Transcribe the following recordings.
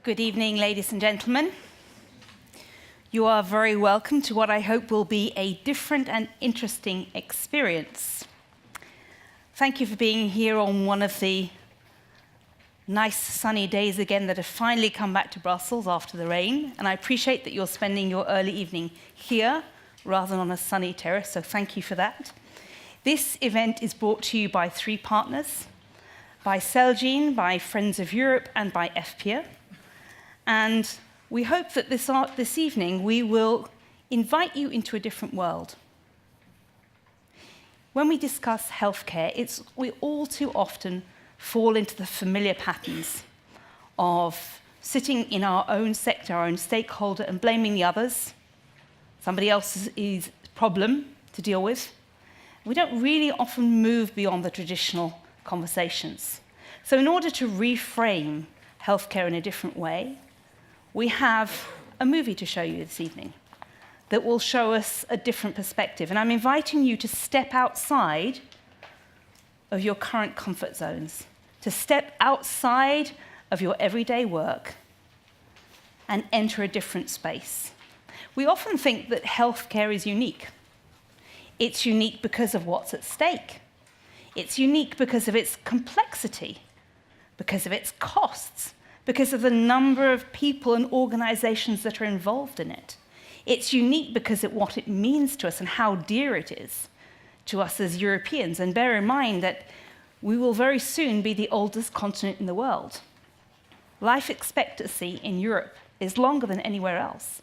Good evening, ladies and gentlemen. You are very welcome to what I hope will be a different and interesting experience. Thank you for being here on one of the nice sunny days again that have finally come back to Brussels after the rain, and I appreciate that you're spending your early evening here rather than on a sunny terrace, so thank you for that. This event is brought to you by three partners, by Celgene, by Friends of Europe, and by EFPIA. And we hope that this evening we will invite you into a different world. When we discuss healthcare, we all too often fall into the familiar patterns of sitting in our own sector, our own stakeholder, and blaming the others, somebody else's problem to deal with. We don't really often move beyond the traditional conversations. So in order to reframe healthcare in a different way, we have a movie to show you this evening that will show us a different perspective. And I'm inviting you to step outside of your current comfort zones, to step outside of your everyday work and enter a different space. We often think that healthcare is unique. It's unique because of what's at stake. It's unique because of its complexity, because of its costs, because of the number of people and organizations that are involved in it. It's unique because of what it means to us and how dear it is to us as Europeans. And bear in mind that we will very soon be the oldest continent in the world. Life expectancy in Europe is longer than anywhere else.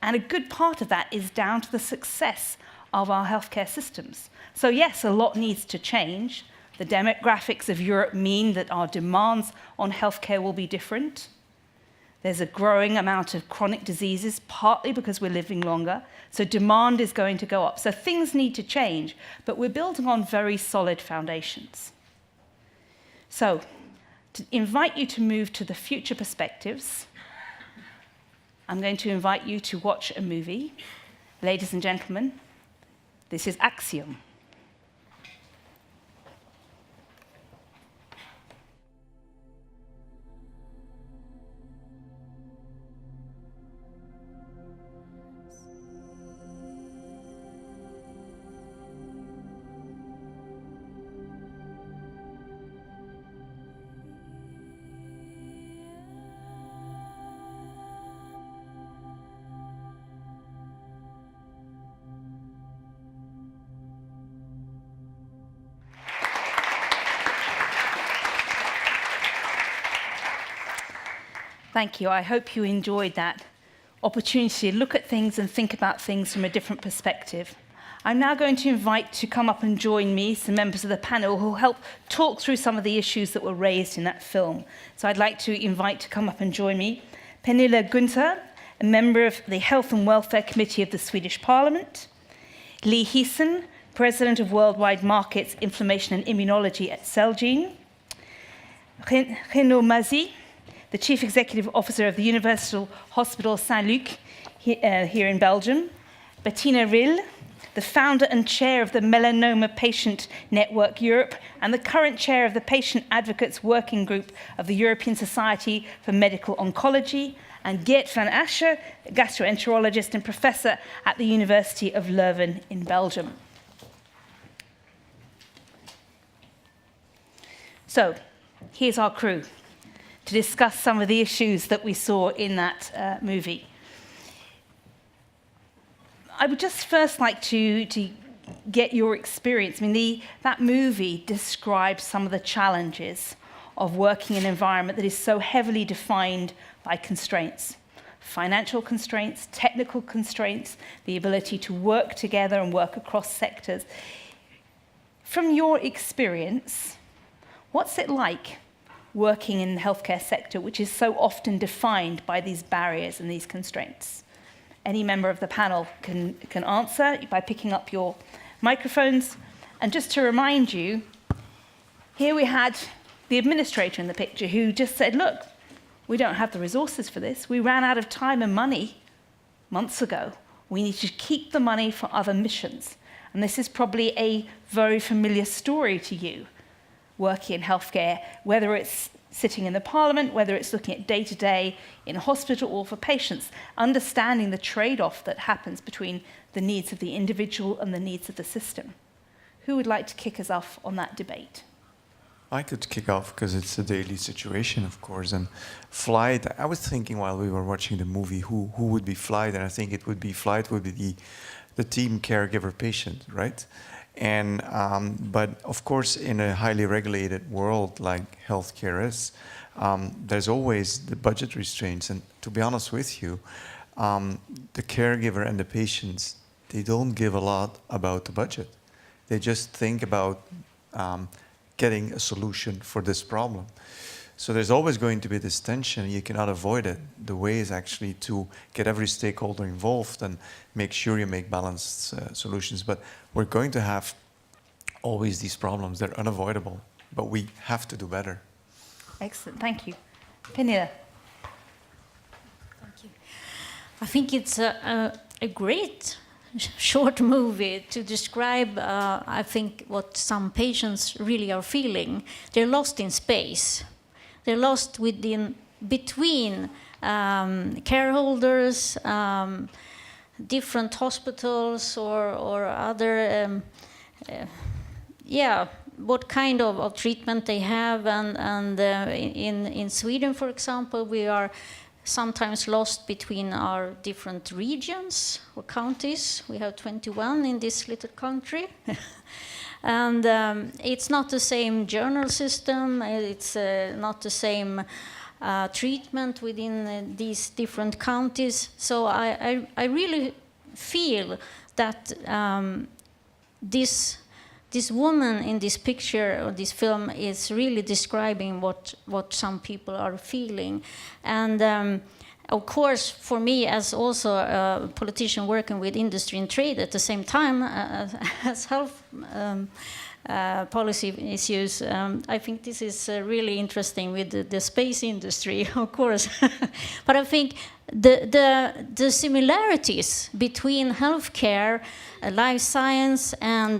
And a good part of that is down to the success of our healthcare systems. So yes, a lot needs to change. The demographics of Europe mean that our demands on healthcare will be different. There's a growing amount of chronic diseases, partly because we're living longer, so demand is going to go up. So things need to change, but we're building on very solid foundations. So, to invite you to move to the future perspectives, I'm going to invite you to watch a movie. Ladies and gentlemen, this is Axiom. Thank you. I hope you enjoyed that opportunity to look at things and think about things from a different perspective. I'm now going to invite to come up and join me some members of the panel who will help talk through some of the issues that were raised in that film. So I'd like to invite to come up and join me Penilla Gunther, a member of the Health and Welfare Committee of the Swedish Parliament, Lee Heeson, President of Worldwide Markets, Inflammation and Immunology at Celgene, Renaud Mazy, the Chief Executive Officer of the Universal Hospital Saint-Luc here in Belgium, Bettina Ryll, the founder and chair of the Melanoma Patient Network Europe, and the current chair of the Patient Advocates Working Group of the European Society for Medical Oncology, and Geert van Asche, gastroenterologist and professor at the University of Leuven in Belgium. So, here's our crew to discuss some of the issues that we saw in that movie. I would just first like to get your experience. I mean, that movie describes some of the challenges of working in an environment that is so heavily defined by constraints. Financial constraints, technical constraints, the ability to work together and work across sectors. From your experience, what's it like working in the healthcare sector, which is so often defined by these barriers and these constraints? Any member of the panel can answer by picking up your microphones. And just to remind you, here we had the administrator in the picture who just said, look, we don't have the resources for this. We ran out of time and money months ago. We need to keep the money for other missions. And this is probably a very familiar story to you, working in healthcare, whether it's sitting in the Parliament, whether it's looking at day-to-day in a hospital or for patients, understanding the trade-off that happens between the needs of the individual and the needs of the system. Who would like to kick us off on that debate? I could kick off because it's a daily situation, of course. And flight, I was thinking while we were watching the movie, who would be flight? And I think it would be flight would be the team caregiver patient, right? And but of course, in a highly regulated world like healthcare is, there's always the budget restraints. And to be honest with you, the caregiver and the patients, they don't give a lot about the budget. They just think about getting a solution for this problem. So there's always going to be this tension. You cannot avoid it. The way is actually to get every stakeholder involved and make sure you make balanced solutions. But we're going to have always these problems. They're unavoidable, but we have to do better. Excellent, thank you. Penilla. Thank you. I think it's a great short movie to describe, I think, what some patients really are feeling. They're lost in space. They're lost between care holders, different hospitals, or other, what kind of treatment they have. And in Sweden, for example, we are sometimes lost between our different regions or counties. We have 21 in this little country. And it's not the same journal system, it's not the same treatment within these different counties. So I really feel that this woman in this picture or this film is really describing what some people are feeling. And of course, for me, as also a politician working with industry and trade at the same time as health policy issues, I think this is really interesting with the space industry, of course. But I think the similarities between healthcare, life science, and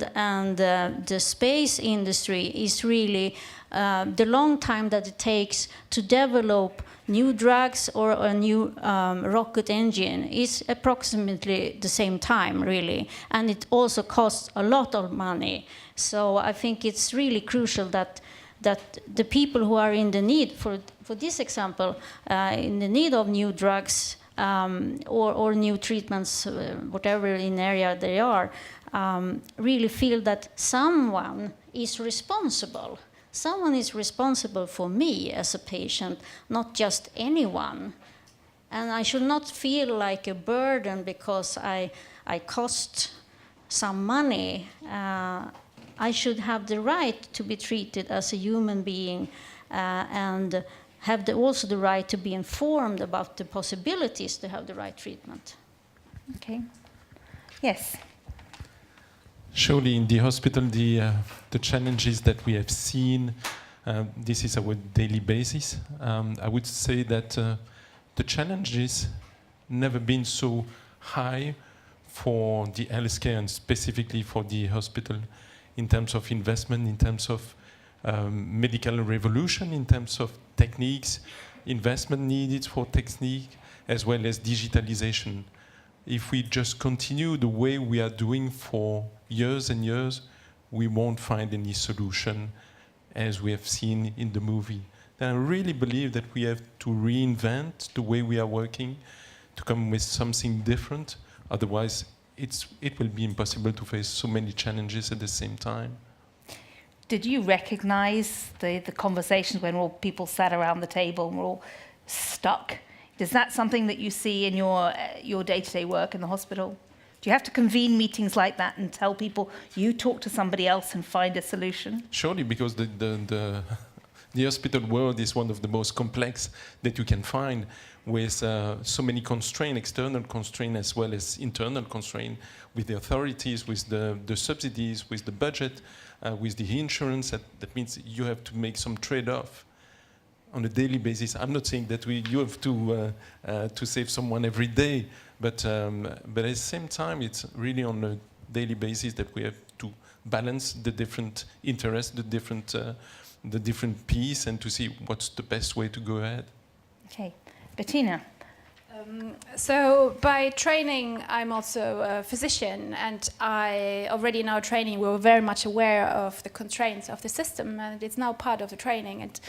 the space industry is really the long time that it takes to develop new drugs or a new rocket engine is approximately the same time, really. And it also costs a lot of money. So I think it's really crucial that the people who are in the need, for this example, in the need of new drugs or new treatments, whatever in area they are, really feel that someone is responsible. Someone is responsible for me as a patient, not just anyone. And I should not feel like a burden because I cost some money. I should have the right to be treated as a human being and have also the right to be informed about the possibilities to have the right treatment. Okay. Yes. Surely in the hospital, the challenges that we have seen, this is our daily basis. I would say that the challenges never been so high for the healthcare and specifically for the hospital in terms of investment, in terms of medical revolution, in terms of techniques, investment needed for technique, as well as digitalization. If we just continue the way we are doing for years and years, we won't find any solution, as we have seen in the movie. And I really believe that we have to reinvent the way we are working to come with something different. Otherwise, it will be impossible to face so many challenges at the same time. Did you recognize the conversations when all people sat around the table and were all stuck? Is that something that you see in your day-to-day work in the hospital? Do you have to convene meetings like that and tell people you talk to somebody else and find a solution? Surely, because the hospital world is one of the most complex that you can find, with so many constraints, external constraints as well as internal constraints, with the authorities, with the subsidies, with the budget, with the insurance. That means you have to make some trade-off on a daily basis. I'm not saying that you have to save someone every day, but at the same time, it's really on a daily basis that we have to balance the different interests, the different piece, and to see what's the best way to go ahead. Okay, Bettina. So by training, I'm also a physician, and I already in our training we were very much aware of the constraints of the system, and it's now part of the training. And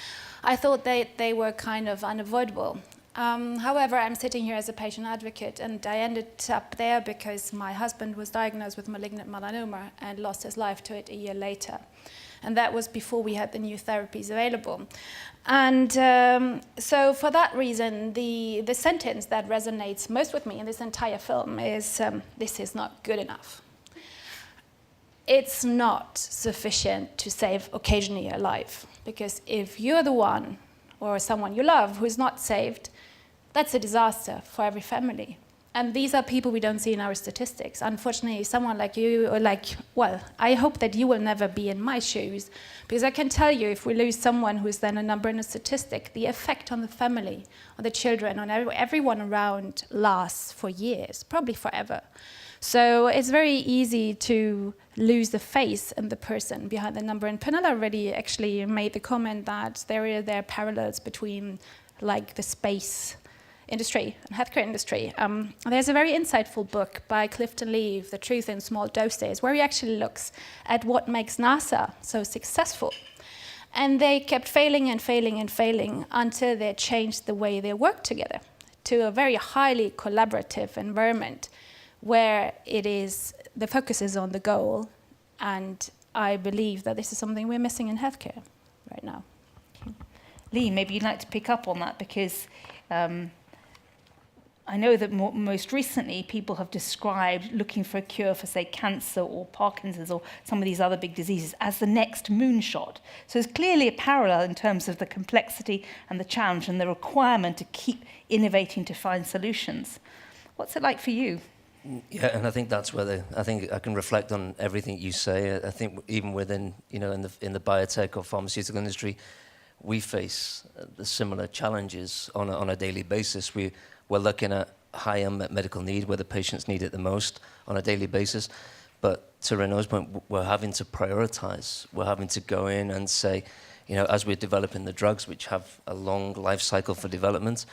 I thought they were kind of unavoidable. However, I'm sitting here as a patient advocate, and I ended up there because my husband was diagnosed with malignant melanoma and lost his life to it a year later. And that was before we had the new therapies available. And so for that reason, the sentence that resonates most with me in this entire film is, this is not good enough. It's not sufficient to save occasionally a life, because if you're the one or someone you love who's not saved, that's a disaster for every family. And these are people we don't see in our statistics. Unfortunately, someone like you, or well, I hope that you will never be in my shoes, because I can tell you, if we lose someone who's then a number in a statistic, the effect on the family, on the children, on everyone around lasts for years, probably forever. So it's very easy to lose the face and the person behind the number. And Penilla already actually made the comment that there are parallels between the space industry and healthcare industry. There's a very insightful book by Clifton Leave, The Truth in Small Doses, where he actually looks at what makes NASA so successful. And they kept failing and failing and failing until they changed the way they work together to a very highly collaborative environment where the focus is on the goal. And I believe that this is something we're missing in healthcare right now. Lee, maybe you'd like to pick up on that, because I know that most recently people have described looking for a cure for, say, cancer or Parkinson's or some of these other big diseases as the next moonshot. So there's clearly a parallel in terms of the complexity and the challenge and the requirement to keep innovating to find solutions. What's it like for you? Yeah, and I think that's where I think I can reflect on everything you say. I think even within, in the biotech or pharmaceutical industry, we face similar challenges on a daily basis. We're looking at high unmet medical need where the patients need it the most on a daily basis. But to Renaud's point, we're having to prioritize. We're having to go in and say, as we're developing the drugs, which have a long life cycle for development,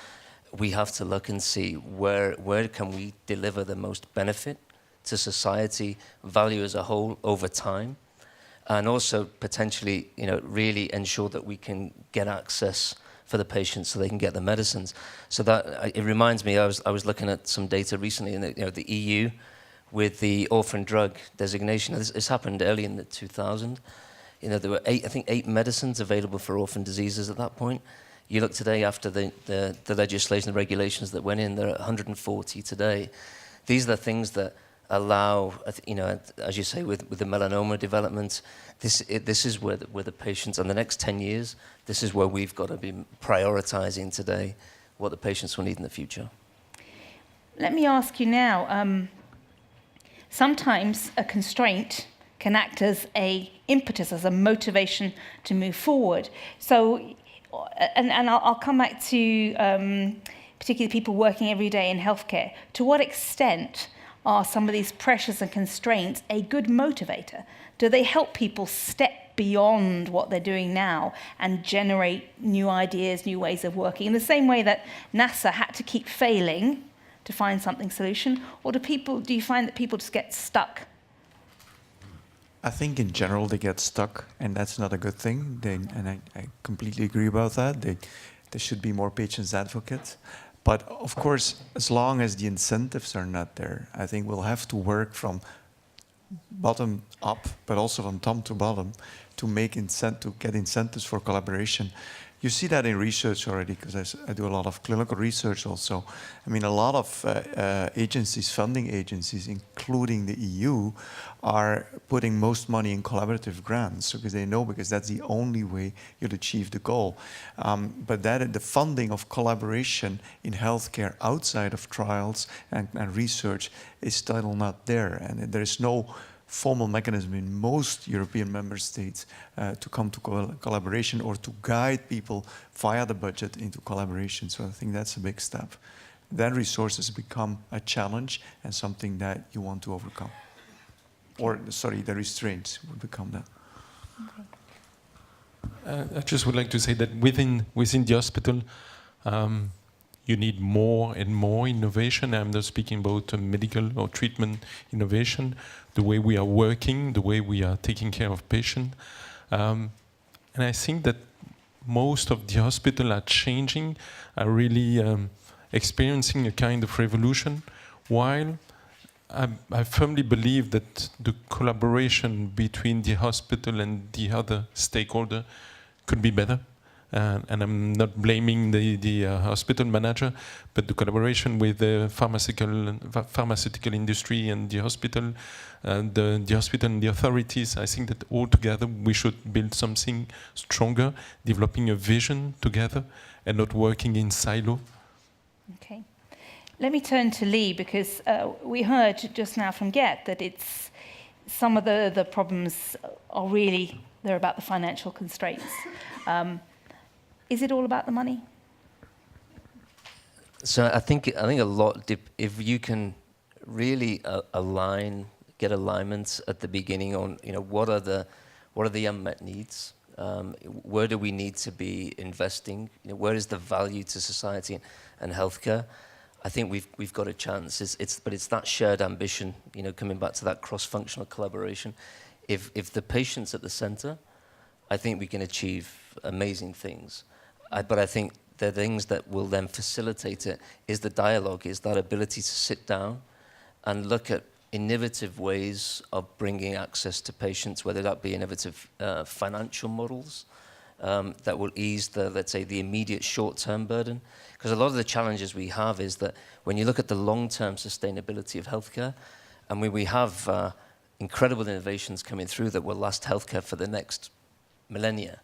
we have to look and see where can we deliver the most benefit to society, value as a whole over time, and also potentially, really ensure that we can get access for the patients so they can get the medicines. So that it reminds me, I was looking at some data recently in the EU with the orphan drug designation. This happened early in the 2000s. There were 8 medicines available for orphan diseases at that point. You look today after the legislation, the regulations that went in, there are 140 today. These are the things that allow, as you say, with the melanoma development, this is where the patients, and the next 10 years, this is where we've got to be prioritizing today what the patients will need in the future. Let me ask you now, sometimes a constraint can act as an impetus, as a motivation to move forward. So, and I'll come back to particularly people working every day in healthcare. To what extent are some of these pressures and constraints a good motivator? Do they help people step beyond what they're doing now and generate new ideas, new ways of working, in the same way that NASA had to keep failing to find something solution? Or do you find that people just get stuck? I think in general they get stuck, and that's not a good thing. I completely agree about that. There should be more patients advocates. But of course, as long as the incentives are not there, I think we'll have to work from bottom up, but also from top to bottom, to get incentives for collaboration. You see that in research already, because I do a lot of clinical research also. I mean, a lot of agencies, funding agencies, including the EU, are putting most money in collaborative grants, because they know, because that's the only way you'll achieve the goal. But the funding of collaboration in healthcare outside of trials and research is still not there. And there is no formal mechanism in most European member states to come to collaboration or to guide people via the budget into collaboration. So I think that's a big step. Then resources become a challenge and something that you want to overcome. or sorry, the restraints would become that. I just would like to say that within the hospital, you need more and more innovation. I'm not speaking about medical or treatment innovation, the way we are working, the way we are taking care of patients. And I think that most of the hospitals are changing, are really experiencing a kind of revolution, while I firmly believe that the collaboration between the hospital and the other stakeholder could be better. And I'm not blaming the hospital manager, but the collaboration with the pharmaceutical industry and the hospital, the hospital and the authorities, I think that all together we should build something stronger, developing a vision together and not working in silo. Okay. Let me turn to Lee, because we heard just now from Gert that it's some of the problems are really, they're about the financial constraints. Is it all about the money? So I think a lot. If you can really get alignment at the beginning on what are the unmet needs, where do we need to be investing, where is the value to society and healthcare. I think we've got a chance. But it's that shared ambition. Coming back to that cross-functional collaboration. If the patient's at the center, I think we can achieve amazing things. But I think the things that will then facilitate it is the dialogue, is that ability to sit down and look at innovative ways of bringing access to patients, whether that be innovative financial models that will ease let's say, the immediate short-term burden. Because a lot of the challenges we have is that when you look at the long-term sustainability of healthcare, and we have incredible innovations coming through that will last healthcare for the next millennia.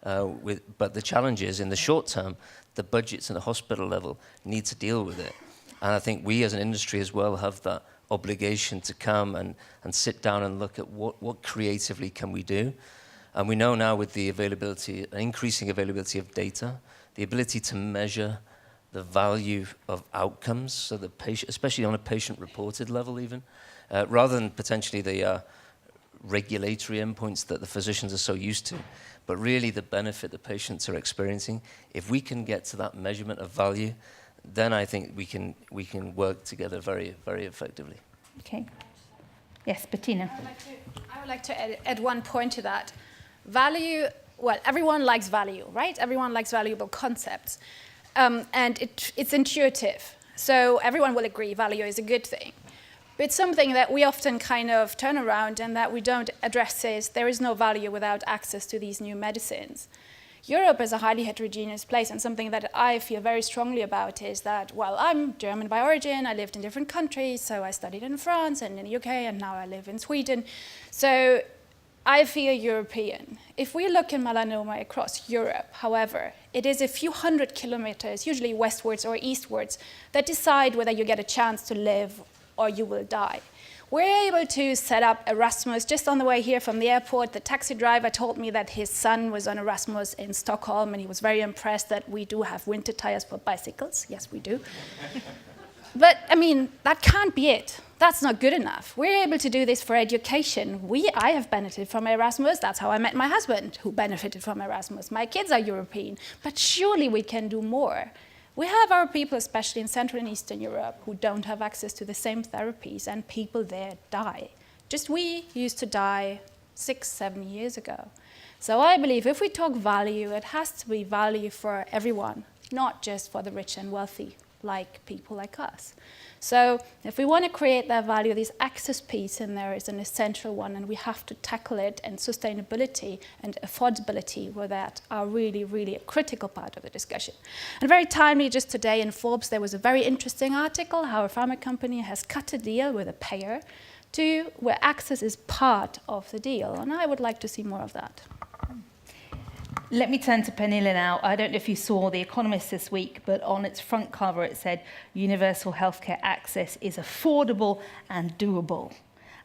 But the challenge is, in the short term, the budgets at the hospital level need to deal with it. And I think we as an industry as well have that obligation to come and sit down and look at what creatively can we do. And we know now with the increasing availability of data, the ability to measure the value of outcomes, so the patient, especially on a patient-reported level even, rather than potentially the regulatory endpoints that the physicians are so used to, but really the benefit the patients are experiencing. If we can get to that measurement of value, then I think we can work together very, very effectively. Okay. Yes, Bettina. I would like to add one point to that. Value, well, everyone likes value, right? Everyone likes valuable concepts. And it's intuitive. So everyone will agree value is a good thing. But something that we often kind of turn around and that we don't address is there is no value without access to these new medicines. Europe is a highly heterogeneous place, and something that I feel very strongly about is that, well, I'm German by origin, I lived in different countries, so I studied in France and in the UK, and now I live in Sweden. So I feel European. If we look in melanoma across Europe, however, it is a few hundred kilometers, usually westwards or eastwards, that decide whether you get a chance to live or you will die. We're able to set up Erasmus. Just on the way here from the airport, the taxi driver told me that his son was on Erasmus in Stockholm, and he was very impressed that we do have winter tires for bicycles. Yes, we do. But, I mean, that can't be it. That's not good enough. We're able to do this for education. I have benefited from Erasmus. That's how I met my husband, who benefited from Erasmus. My kids are European. But surely we can do more. We have our people, especially in Central and Eastern Europe, who don't have access to the same therapies, and people there die. Just we used to die 6-7 years ago. So I believe if we talk value, it has to be value for everyone, not just for the rich and wealthy, like people like us. So if we want to create that value, this access piece in there is an essential one, and we have to tackle it, and sustainability and affordability were that are really, really a critical part of the discussion. And very timely, just today in Forbes, there was a very interesting article how a pharma company has cut a deal with a payer to where access is part of the deal, and I would like to see more of that. Let me turn to Penilla now. I don't know if you saw The Economist this week, but on its front cover it said, universal healthcare access is affordable and doable.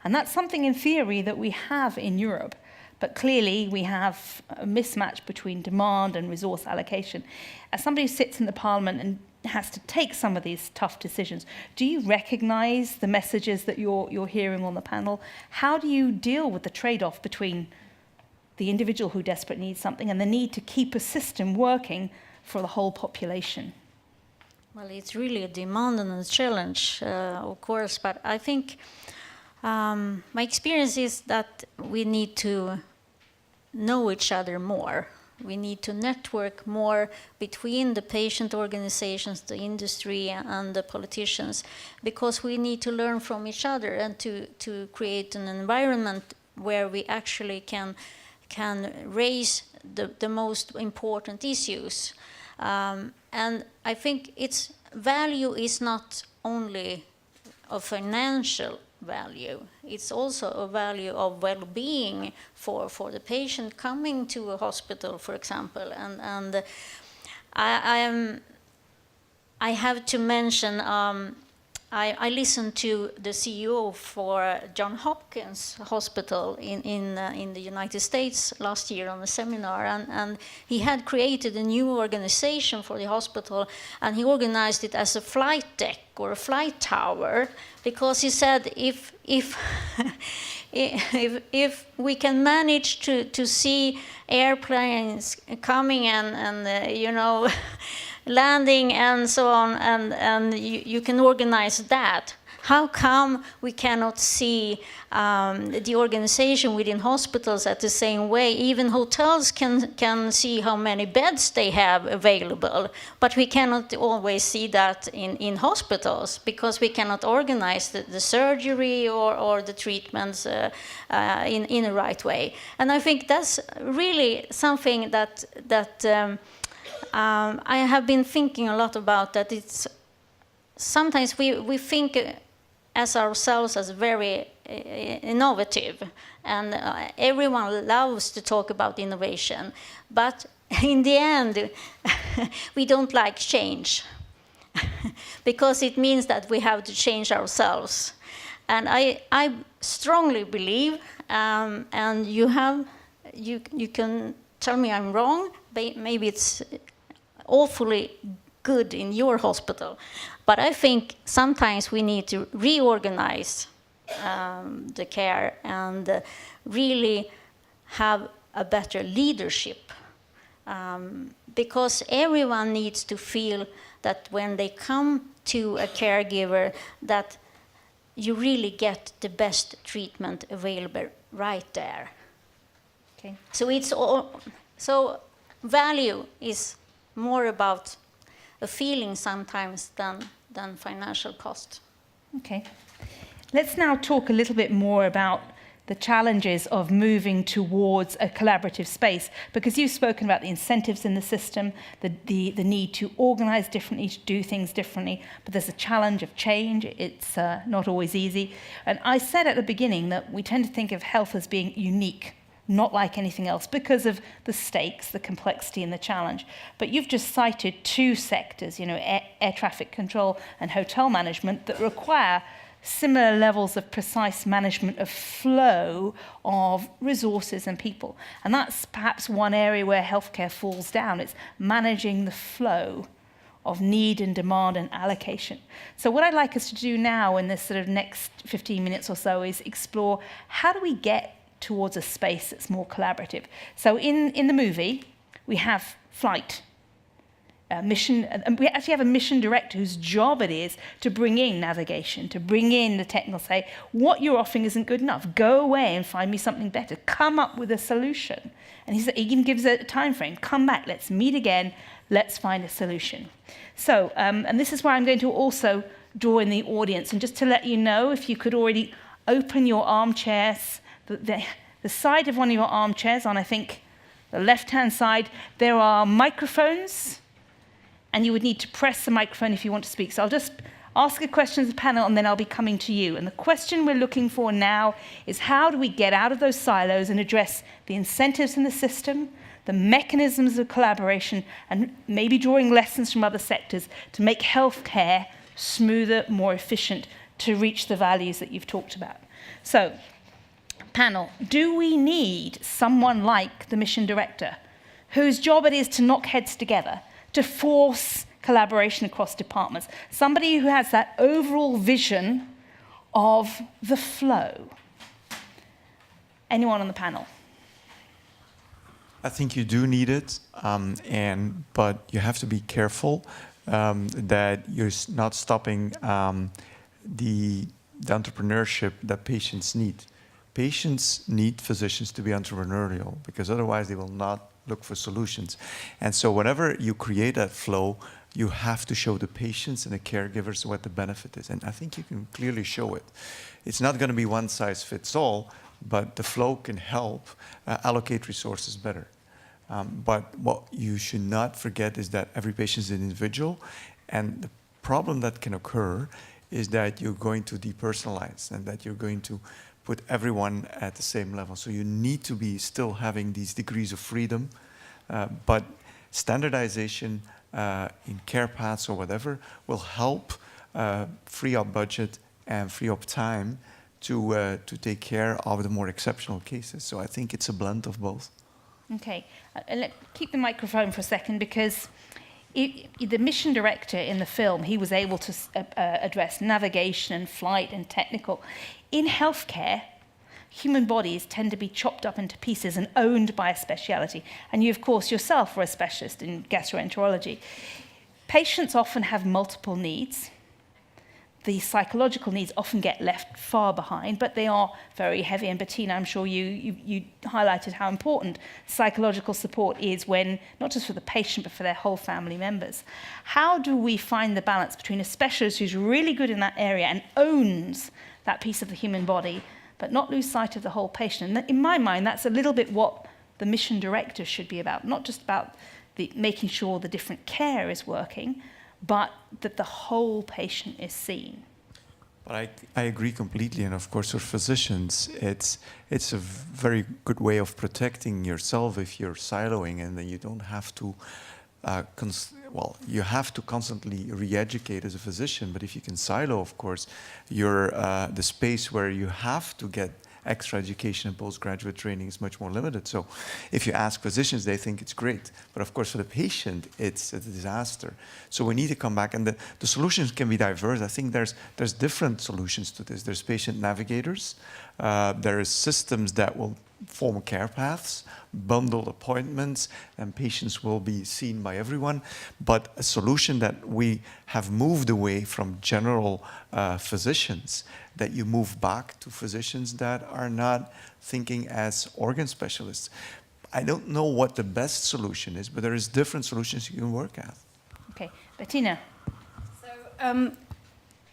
And that's something in theory that we have in Europe, but clearly we have a mismatch between demand and resource allocation. As somebody who sits in the Parliament and has to take some of these tough decisions. Do you recognize the messages that you're hearing on the panel? How do you deal with the trade-off between the individual who desperately needs something and the need to keep a system working for the whole population? Well, it's really a demand and a challenge, of course, but I think my experience is that we need to know each other more. We need to network more between the patient organizations, the industry, and the politicians, because we need to learn from each other and to create an environment where we actually can raise the most important issues. And I think its value is not only a financial value, it's also a value of well-being for the patient coming to a hospital, for example. And I have to mention, I listened to the CEO for Johns Hopkins Hospital in the United States last year on a seminar, and he had created a new organization for the hospital, and he organized it as a flight deck or a flight tower, because he said if we can manage to see airplanes coming and you know, landing and so on, and you can organize that, how come we cannot see the organization within hospitals at the same way? Even hotels can see how many beds they have available, but we cannot always see that in hospitals, because we cannot organize the surgery or the treatments in a right way. And I think that's really something that I have been thinking a lot about, that it's sometimes we think as ourselves as very innovative, and everyone loves to talk about innovation, but in the end we don't like change because it means that we have to change ourselves. And I strongly believe, and you can tell me I'm wrong, maybe it's awfully good in your hospital, but I think sometimes we need to reorganize the care and really have a better leadership, because everyone needs to feel that when they come to a caregiver, that you really get the best treatment available right there. Okay. So it's all, so value is more about a feeling sometimes than financial cost. Okay. Let's now talk a little bit more about the challenges of moving towards a collaborative space, because you've spoken about the incentives in the system, the need to organize differently, to do things differently, but there's a challenge of change. It's not always easy. And I said at the beginning that we tend to think of health as being unique, not like anything else, because of the stakes, the complexity and the challenge. But you've just cited two sectors, you know, air traffic control and hotel management, that require similar levels of precise management of flow of resources and people. And that's perhaps one area where healthcare falls down. It's managing the flow of need and demand and allocation. So what I'd like us to do now in this sort of next 15 minutes or so is explore, how do we get towards a space that's more collaborative? So in the movie, we have flight, mission, and we actually have a mission director whose job it is to bring in navigation, to bring in the technical, say, what you're offering isn't good enough. Go away and find me something better. Come up with a solution. And he even gives a time frame. Come back, let's meet again, let's find a solution. So, and this is where I'm going to also draw in the audience. And just to let you know, if you could already open your armchairs, the side of one of your armchairs on, I think, the left-hand side, there are microphones, and you would need to press the microphone if you want to speak. So I'll just ask a question to the panel, and then I'll be coming to you. And the question we're looking for now is, how do we get out of those silos and address the incentives in the system, the mechanisms of collaboration, and maybe drawing lessons from other sectors to make healthcare smoother, more efficient, to reach the values that you've talked about. So, panel, do we need someone like the mission director, whose job it is to knock heads together, to force collaboration across departments. Somebody who has that overall vision of the flow. Anyone on the panel? I think you do need it, but you have to be careful that you're not stopping the entrepreneurship that patients need. Patients need physicians to be entrepreneurial because otherwise they will not look for solutions. And so whenever you create that flow, you have to show the patients and the caregivers what the benefit is. And I think you can clearly show it. It's not going to be one size fits all, but the flow can help allocate resources better. But what you should not forget is that every patient is an individual, and the problem that can occur is that you're going to depersonalize and that you're going to put everyone at the same level. So you need to be still having these degrees of freedom, but standardization in care paths or whatever will help free up budget and free up time to take care of the more exceptional cases. So I think it's a blend of both. Okay, keep the microphone for a second, because the mission director in the film, he was able to address navigation and flight and technical. In healthcare, human bodies tend to be chopped up into pieces and owned by a speciality. And you, of course, yourself are a specialist in gastroenterology. Patients often have multiple needs. The psychological needs often get left far behind, but they are very heavy. And Bettina, I'm sure you highlighted how important psychological support is when, not just for the patient, but for their whole family members. How do we find the balance between a specialist who's really good in that area and owns that piece of the human body, but not lose sight of the whole patient? And in my mind, that's a little bit what the mission director should be about, not just about making sure the different care is working, but that the whole patient is seen. But I agree completely, and of course for physicians, it's a very good way of protecting yourself if you're siloing, and then you don't have to, you have to constantly re-educate as a physician, but if you can silo, of course, you're the space where you have to get extra education and postgraduate training is much more limited. So if you ask physicians, they think it's great. But of course, for the patient, it's a disaster. So we need to come back. And the solutions can be diverse. I think there's different solutions to this. There's patient navigators. There is systems that will form care paths, bundle appointments, and patients will be seen by everyone. But a solution that we have moved away from general physicians, that you move back to physicians that are not thinking as organ specialists. I don't know what the best solution is, but there is different solutions you can work at. Okay, Bettina. So,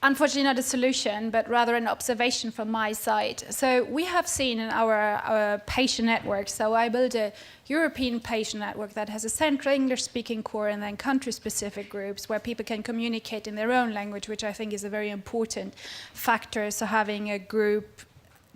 unfortunately not a solution, but rather an observation from my side. So we have seen in our patient network, so I built a European patient network that has a central English-speaking core and then country-specific groups where people can communicate in their own language, which I think is a very important factor, so having a group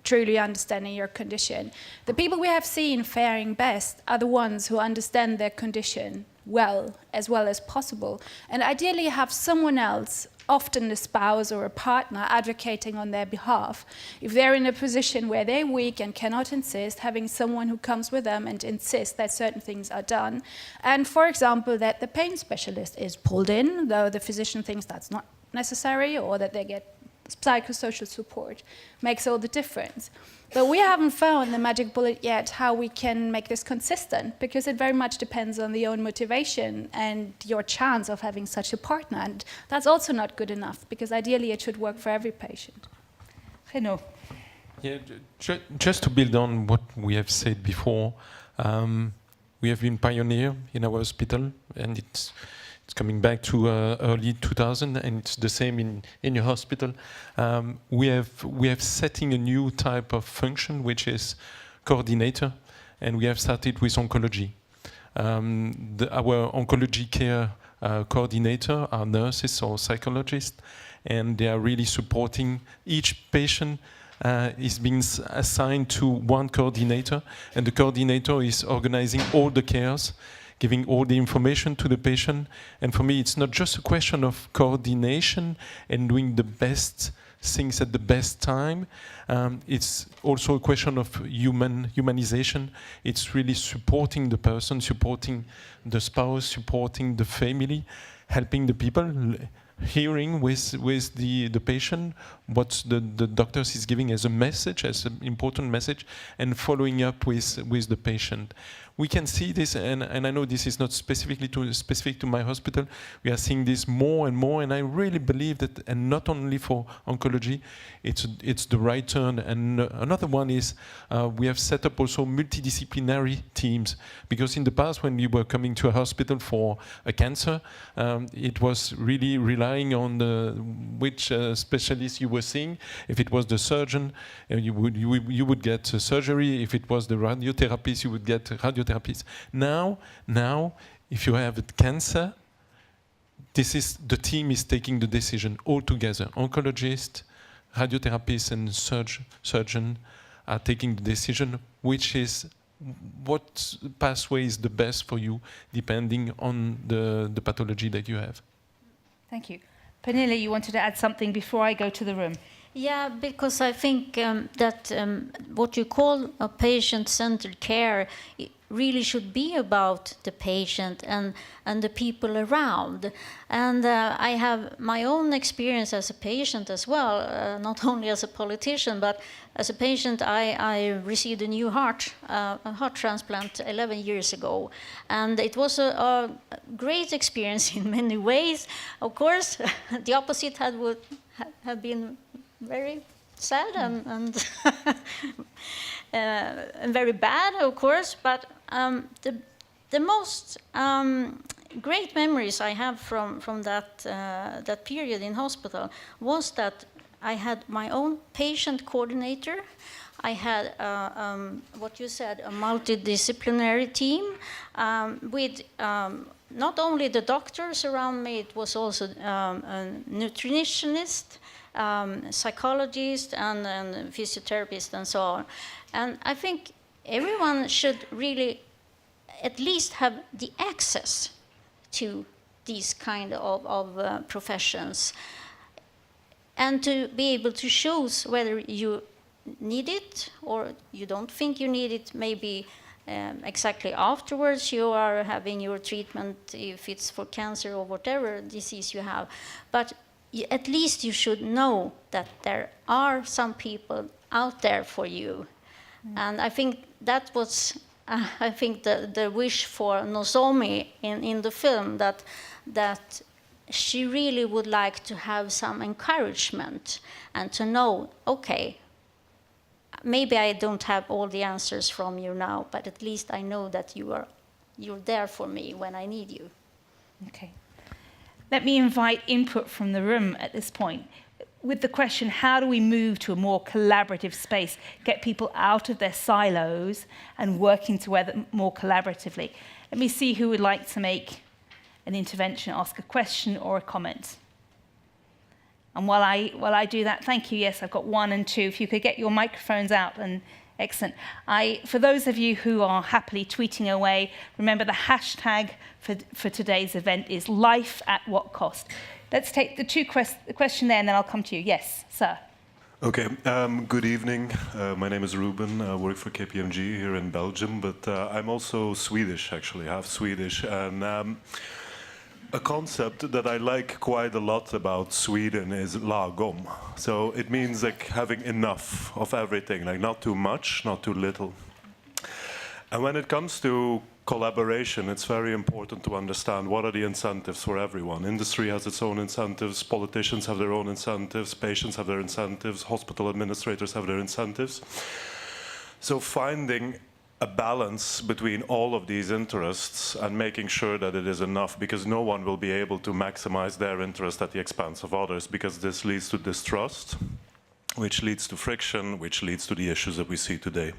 truly understanding your condition. The people we have seen faring best are the ones who understand their condition well as possible, and ideally have someone else, often a spouse or a partner, advocating on their behalf. If they're in a position where they're weak and cannot insist, having someone who comes with them and insists that certain things are done. And for example, that the pain specialist is pulled in, though the physician thinks that's not necessary, or that they get psychosocial support, makes all the difference. But we haven't found the magic bullet yet how we can make this consistent, because it very much depends on the own motivation and your chance of having such a partner. And that's also not good enough, because ideally it should work for every patient. Renaud. Yeah, just to build on what we have said before, we have been pioneer in our hospital, and it's coming back to early 2000, and it's the same in your hospital. We have setting a new type of function, which is coordinator, and we have started with oncology. Our oncology care coordinator are nurses or psychologists, and they are really supporting each patient. Is being assigned to one coordinator, and the coordinator is organizing all the cares, giving all the information to the patient. And for me, it's not just a question of coordination and doing the best things at the best time. It's also a question of humanization. It's really supporting the person, supporting the spouse, supporting the family, helping the people, hearing with the patient what the doctors is giving as a message, as an important message, and following up with the patient. We can see this, and I know this is not specific to my hospital. We are seeing this more and more, and I really believe that, and not only for oncology, it's the right turn. And another one is we have set up also multidisciplinary teams, because in the past when you were coming to a hospital for a cancer, it was really relying on which specialist you were seeing. If it was the surgeon, you would get surgery. If it was the radiotherapist, you would get radiotherapist. Now, if you have cancer, the team is taking the decision all together. Oncologist, radiotherapist, and surgeon are taking the decision, which is what pathway is the best for you, depending on the pathology that you have. Thank you. Penilla, you wanted to add something before I go to the room. Yeah, because I think that what you call a patient-centered care really should be about the patient and the people around. And I have my own experience as a patient as well, not only as a politician, but as a patient. I received a new heart transplant 11 years ago. And it was a great experience in many ways. Of course, the opposite would have been very sad and very bad, of course, but the most great memories I have from that period in hospital was that I had my own patient coordinator. I had what you said, a multidisciplinary team with not only the doctors around me, it was also a nutritionist, psychologist, and physiotherapist, and so on. And I think everyone should really at least have the access to these kind of professions, and to be able to choose whether you need it or you don't think you need it. Maybe exactly afterwards you are having your treatment, if it's for cancer or whatever disease you have. But at least you should know that there are some people out there for you. And I think that was, the wish for Nozomi in the film, that she really would like to have some encouragement and to know, okay, maybe I don't have all the answers from you now, but at least I know that you're there for me when I need you. Okay. Let me invite input from the room at this point. With the question, how do we move to a more collaborative space, get people out of their silos and working together more collaboratively? Let me see who would like to make an intervention, ask a question or a comment. And while I do that, thank you. Yes, I've got 1 and 2. If you could get your microphones out, and excellent. For those of you who are happily tweeting away, remember the hashtag for today's event is life at what cost. Let's take the question there, and then I'll come to you. Yes, sir. Okay, good evening. My name is Ruben. I work for KPMG here in Belgium, but I'm also Swedish, actually, half Swedish. And a concept that I like quite a lot about Sweden is lagom. So it means like having enough of everything, like not too much, not too little. And when it comes to collaboration, it's very important to understand what are the incentives for everyone. Industry has its own incentives, politicians have their own incentives, patients have their incentives, hospital administrators have their incentives. So finding a balance between all of these interests and making sure that it is enough, because no one will be able to maximize their interest at the expense of others, because this leads to distrust, which leads to friction, which leads to the issues that we see today.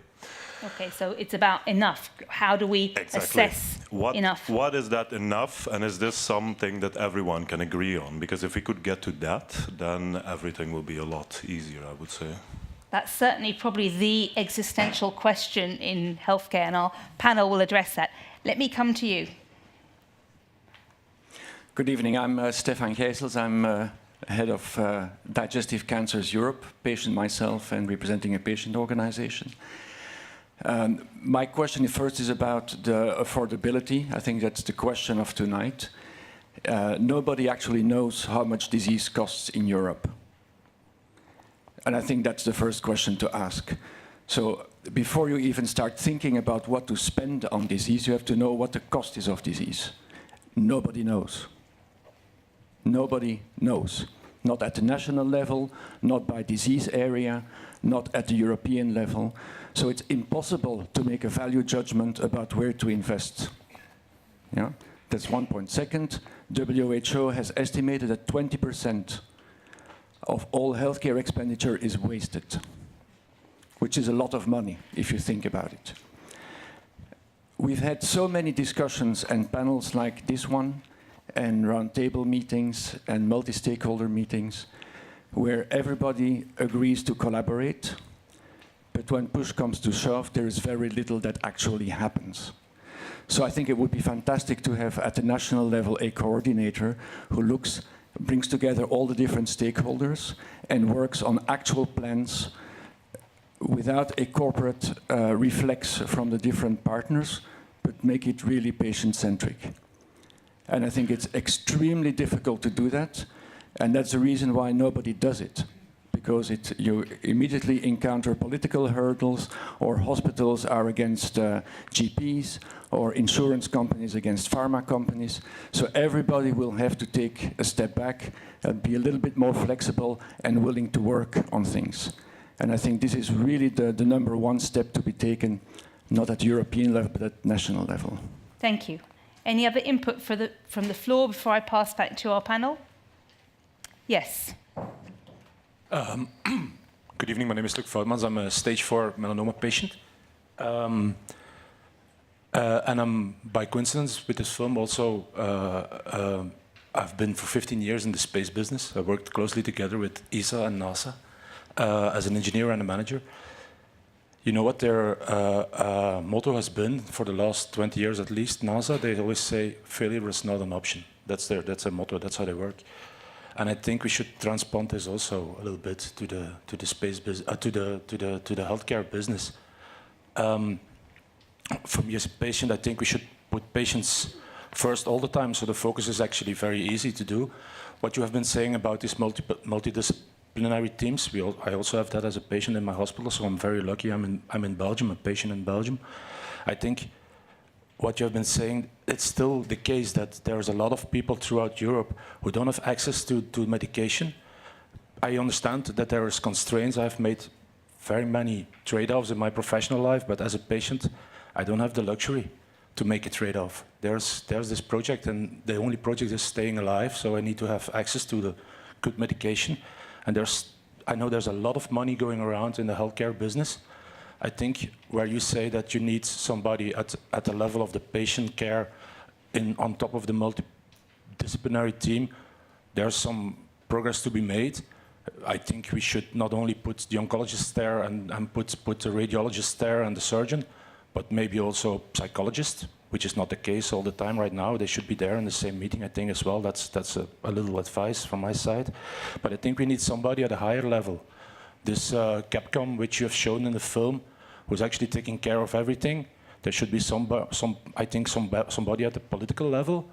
Okay, so it's about enough. How do we assess enough? What is that enough, and is this something that everyone can agree on? Because if we could get to that, then everything will be a lot easier, I would say. That's certainly probably the existential question in healthcare, and our panel will address that. Let me come to you. Good evening. I'm Stefan Geesels. I'm head of Digestive Cancers Europe, patient myself, and representing a patient organization. My question first is about the affordability. I think that's the question of tonight. nobody actually knows how much disease costs in Europe. And I think that's the first question to ask. So before you even start thinking about what to spend on disease, you have to know what the cost is of disease. Nobody knows. Nobody knows. Not at the national level, not by disease area, not at the European level. So it's impossible to make a value judgment about where to invest. Yeah? That's one point. Second, WHO has estimated that 20% of all healthcare expenditure is wasted, which is a lot of money if you think about it. We've had so many discussions and panels like this one, and roundtable meetings and multi-stakeholder meetings, where everybody agrees to collaborate, but when push comes to shove, there is very little that actually happens. So I think it would be fantastic to have at the national level a coordinator who brings together all the different stakeholders and works on actual plans without a corporate reflex from the different partners, but make it really patient-centric. And I think it's extremely difficult to do that, and that's the reason why nobody does it. Because you immediately encounter political hurdles, or hospitals are against GPs, or insurance companies against pharma companies. So everybody will have to take a step back and be a little bit more flexible and willing to work on things. And I think this is really the number one step to be taken, not at European level, but at national level. Thank you. Any other input from the floor before I pass back to our panel? Yes. Good evening, my name is Luc Voutmans. I'm a stage 4 melanoma patient. And I'm, by coincidence with this film, also, I've been for 15 years in the space business. I worked closely together with ESA and NASA as an engineer and a manager. You know what their motto has been for the last 20 years at least, NASA? They always say, failure is not an option. That's their motto, that's how they work. And I think we should transplant this also a little bit to the space business, to the healthcare business. For me as a patient, I think we should put patients first all the time, so the focus is actually very easy to do. What you have been saying about these multidisciplinary teams, I also have that as a patient in my hospital, so I'm very lucky. I'm in Belgium, a patient in Belgium. I think what you have been saying, it's still the case that there's a lot of people throughout Europe who don't have access to medication. I understand that there is constraints. I've made very many trade-offs in my professional life, but as a patient, I don't have the luxury to make a trade-off. There's this project, and the only project is staying alive, so I need to have access to the good medication. And I know there's a lot of money going around in the healthcare business. I think where you say that you need somebody at the level of the patient care on top of the multidisciplinary team, there's some progress to be made. I think we should not only put the oncologist there and put the radiologist there and the surgeon, but maybe also psychologist, which is not the case all the time right now. They should be there in the same meeting, I think, as well. That's a little advice from my side. But I think we need somebody at a higher level. This Capcom, which you have shown in the film, who's actually taking care of everything. There should be somebody at the political level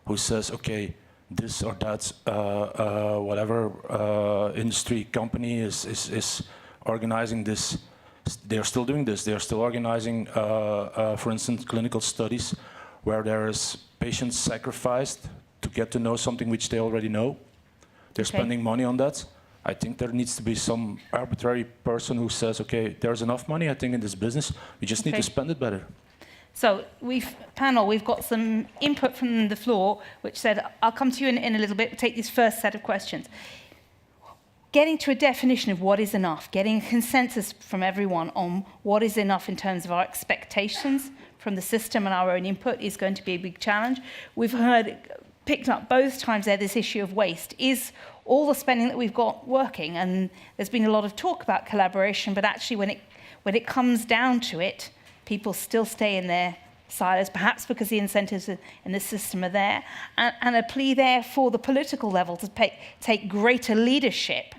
who says, okay, this or that, whatever industry company is organizing this. They're still doing this. They're still organizing, for instance, clinical studies where there is patients sacrificed to get to know something which they already know. They're spending money on that. I think there needs to be some arbitrary person who says, okay, there's enough money, I think, in this business. We just need to spend it better. So, we've got some input from the floor, which said, I'll come to you in a little bit, we'll take this first set of questions. Getting to a definition of what is enough, getting a consensus from everyone on what is enough in terms of our expectations from the system and our own input is going to be a big challenge. We've picked up both times there this issue of waste. Is all the spending that we've got working? And there's been a lot of talk about collaboration, but actually when it comes down to it, people still stay in their silos, perhaps because the incentives in the system are there, and a plea there for the political level to take greater leadership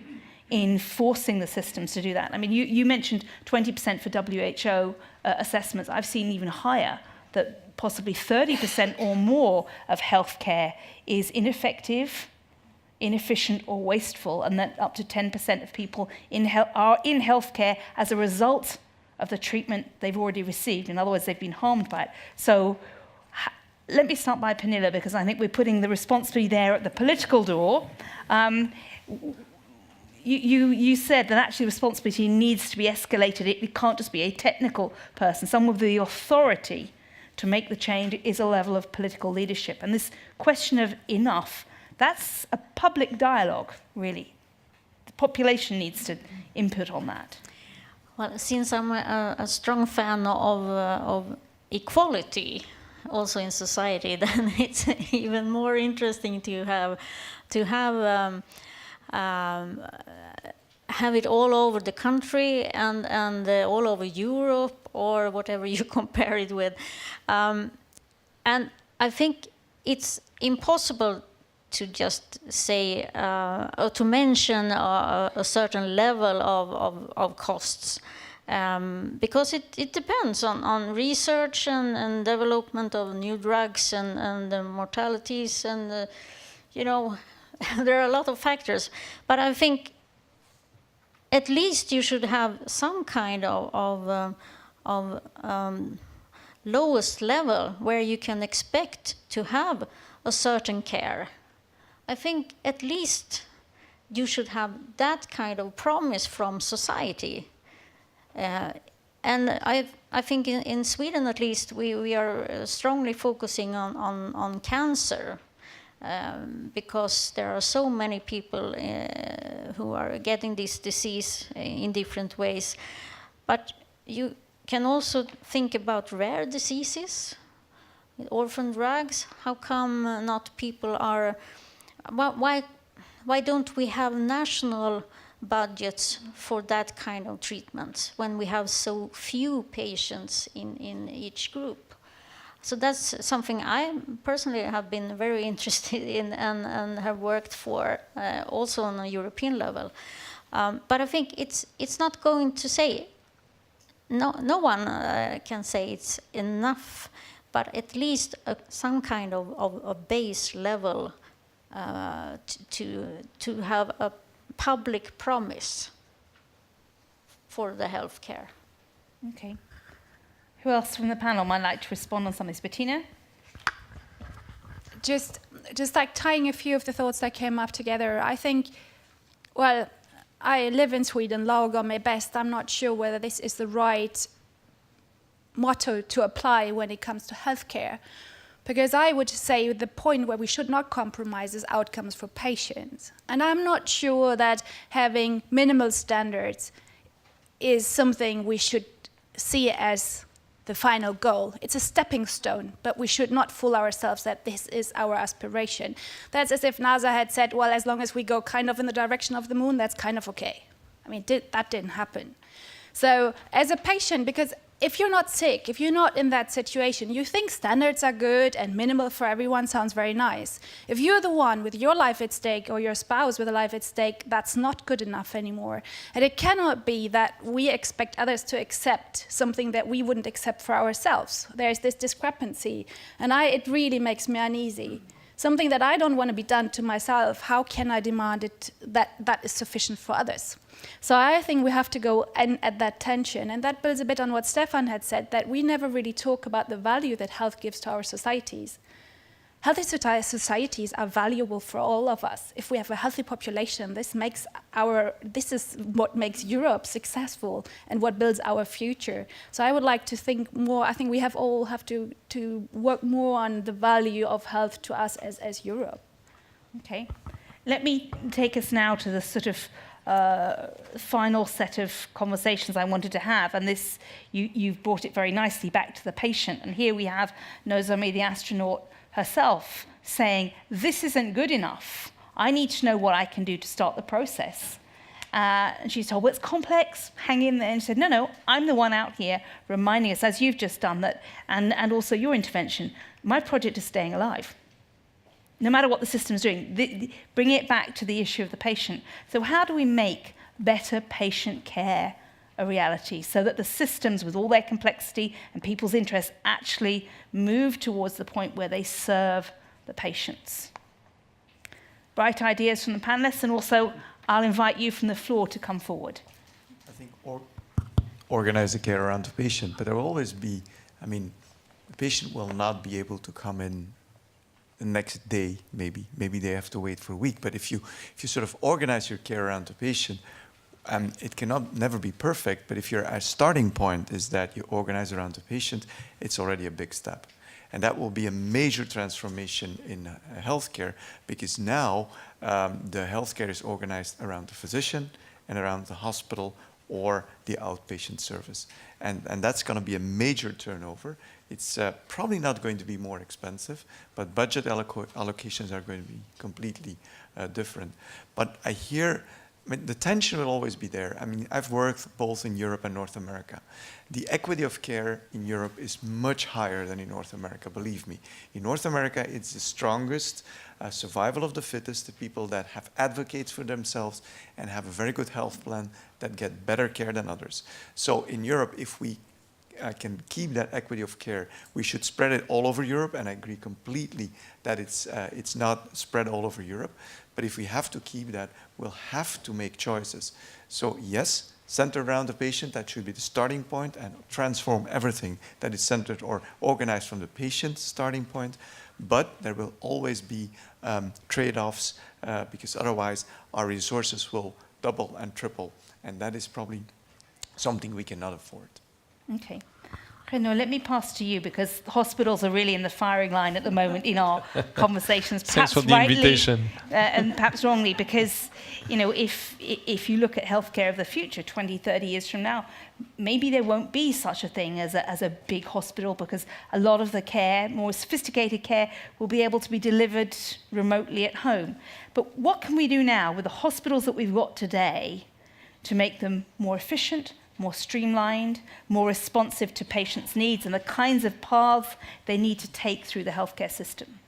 in forcing the systems to do that. I mean, you mentioned 20% for WHO assessments. I've seen even higher that possibly 30% or more of healthcare is ineffective, inefficient, or wasteful, and that up to 10% of people are in healthcare as a result of the treatment they've already received. In other words, they've been harmed by it. So let me start by Penilla, because I think we're putting the responsibility there at the political door. You said that actually responsibility needs to be escalated. It can't just be a technical person. Someone with the authority to make the change is a level of political leadership. And this question of enough, that's a public dialogue, really. The population needs to input on that. Well, since I'm a strong fan of equality, also in society, then it's even more interesting to have it all over the country and all over Europe or whatever you compare it with. And I think it's impossible to just say or to mention a certain level of costs. Because it depends on research and development of new drugs and the mortalities and, there are a lot of factors. But I think at least you should have some kind of lowest level where you can expect to have a certain care. I think at least you should have that kind of promise from society. And I think in Sweden, at least, we are strongly focusing on cancer because there are so many people who are getting this disease in different ways. But you can also think about rare diseases, orphan drugs. How come not people are... Why don't we have national budgets for that kind of treatment when we have so few patients in each group? So that's something I personally have been very interested in and have worked for also on a European level. But I think it's not going to say, no one can say it's enough, but at least some kind of a base level to have a public promise for the healthcare. Okay. Who else from the panel might like to respond on some of this? Bettina? Just like tying a few of the thoughts that came up together, I think, well, I live in Sweden, lagom är bäst. I'm not sure whether this is the right motto to apply when it comes to healthcare. Because I would say the point where we should not compromise is outcomes for patients. And I'm not sure that having minimal standards is something we should see as the final goal. It's a stepping stone, but we should not fool ourselves that this is our aspiration. That's as if NASA had said, well, as long as we go kind of in the direction of the moon, that's kind of okay. I mean, that didn't happen. So as a patient, because if you're not sick, if you're not in that situation, you think standards are good and minimal for everyone sounds very nice. If you're the one with your life at stake or your spouse with a life at stake, that's not good enough anymore. And it cannot be that we expect others to accept something that we wouldn't accept for ourselves. There's this discrepancy, and it really makes me uneasy. Something that I don't want to be done to myself, how can I demand it that is sufficient for others? So I think we have to go at that tension, and that builds a bit on what Stefan had said, that we never really talk about the value that health gives to our societies. Healthy societies are valuable for all of us. If we have a healthy population, this is what makes Europe successful and what builds our future. So I would like to think more, I think we all have to work more on the value of health to us as Europe. Okay. Let me take us now to the sort of final set of conversations I wanted to have, and this you've brought it very nicely back to the patient. And here we have Nozomi, the astronaut herself, saying, this isn't good enough. I need to know what I can do to start the process. And she's told, well, it's complex, hang in there. And she said, no, I'm the one out here reminding us, as you've just done, that, and also your intervention, my project is staying alive. No matter what the system's doing, bring it back to the issue of the patient. So how do we make better patient care a reality, so that the systems, with all their complexity and people's interests, actually move towards the point where they serve the patients. Bright ideas from the panelists, and also I'll invite you from the floor to come forward. I think organize the care around the patient, but there will always be, I mean, the patient will not be able to come in the next day, maybe they have to wait for a week. But if you sort of organize your care around the patient, it cannot never be perfect, but if your starting point is that you organize around the patient, it's already a big step. And that will be a major transformation in healthcare, because now the healthcare is organized around the physician and around the hospital or the outpatient service. And that's going to be a major turnover. It's probably not going to be more expensive, but budget allocations are going to be completely different. But I hear, I mean, the tension will always be there. I mean, I've worked both in Europe and North America. The equity of care in Europe is much higher than in North America, believe me. In North America, it's the strongest survival of the fittest, the people that have advocates for themselves and have a very good health plan that get better care than others. So in Europe, if we can keep that equity of care, we should spread it all over Europe, and I agree completely that it's not spread all over Europe. But if we have to keep that, we'll have to make choices. So yes, center around the patient, that should be the starting point, and transform everything that is centered or organized from the patient's starting point. But there will always be trade-offs, because otherwise our resources will double and triple, and that is probably something we cannot afford. Okay. Renaud, let me pass to you, because hospitals are really in the firing line at the moment in our conversations. Thanks for the invitation. And perhaps wrongly, because if you look at healthcare of the future, 20, 30 years from now, maybe there won't be such a thing as a big hospital, because a lot of the care, more sophisticated care, will be able to be delivered remotely at home. But what can we do now with the hospitals that we've got today to make them more efficient, more streamlined, more responsive to patients' needs and the kinds of paths they need to take through the healthcare system?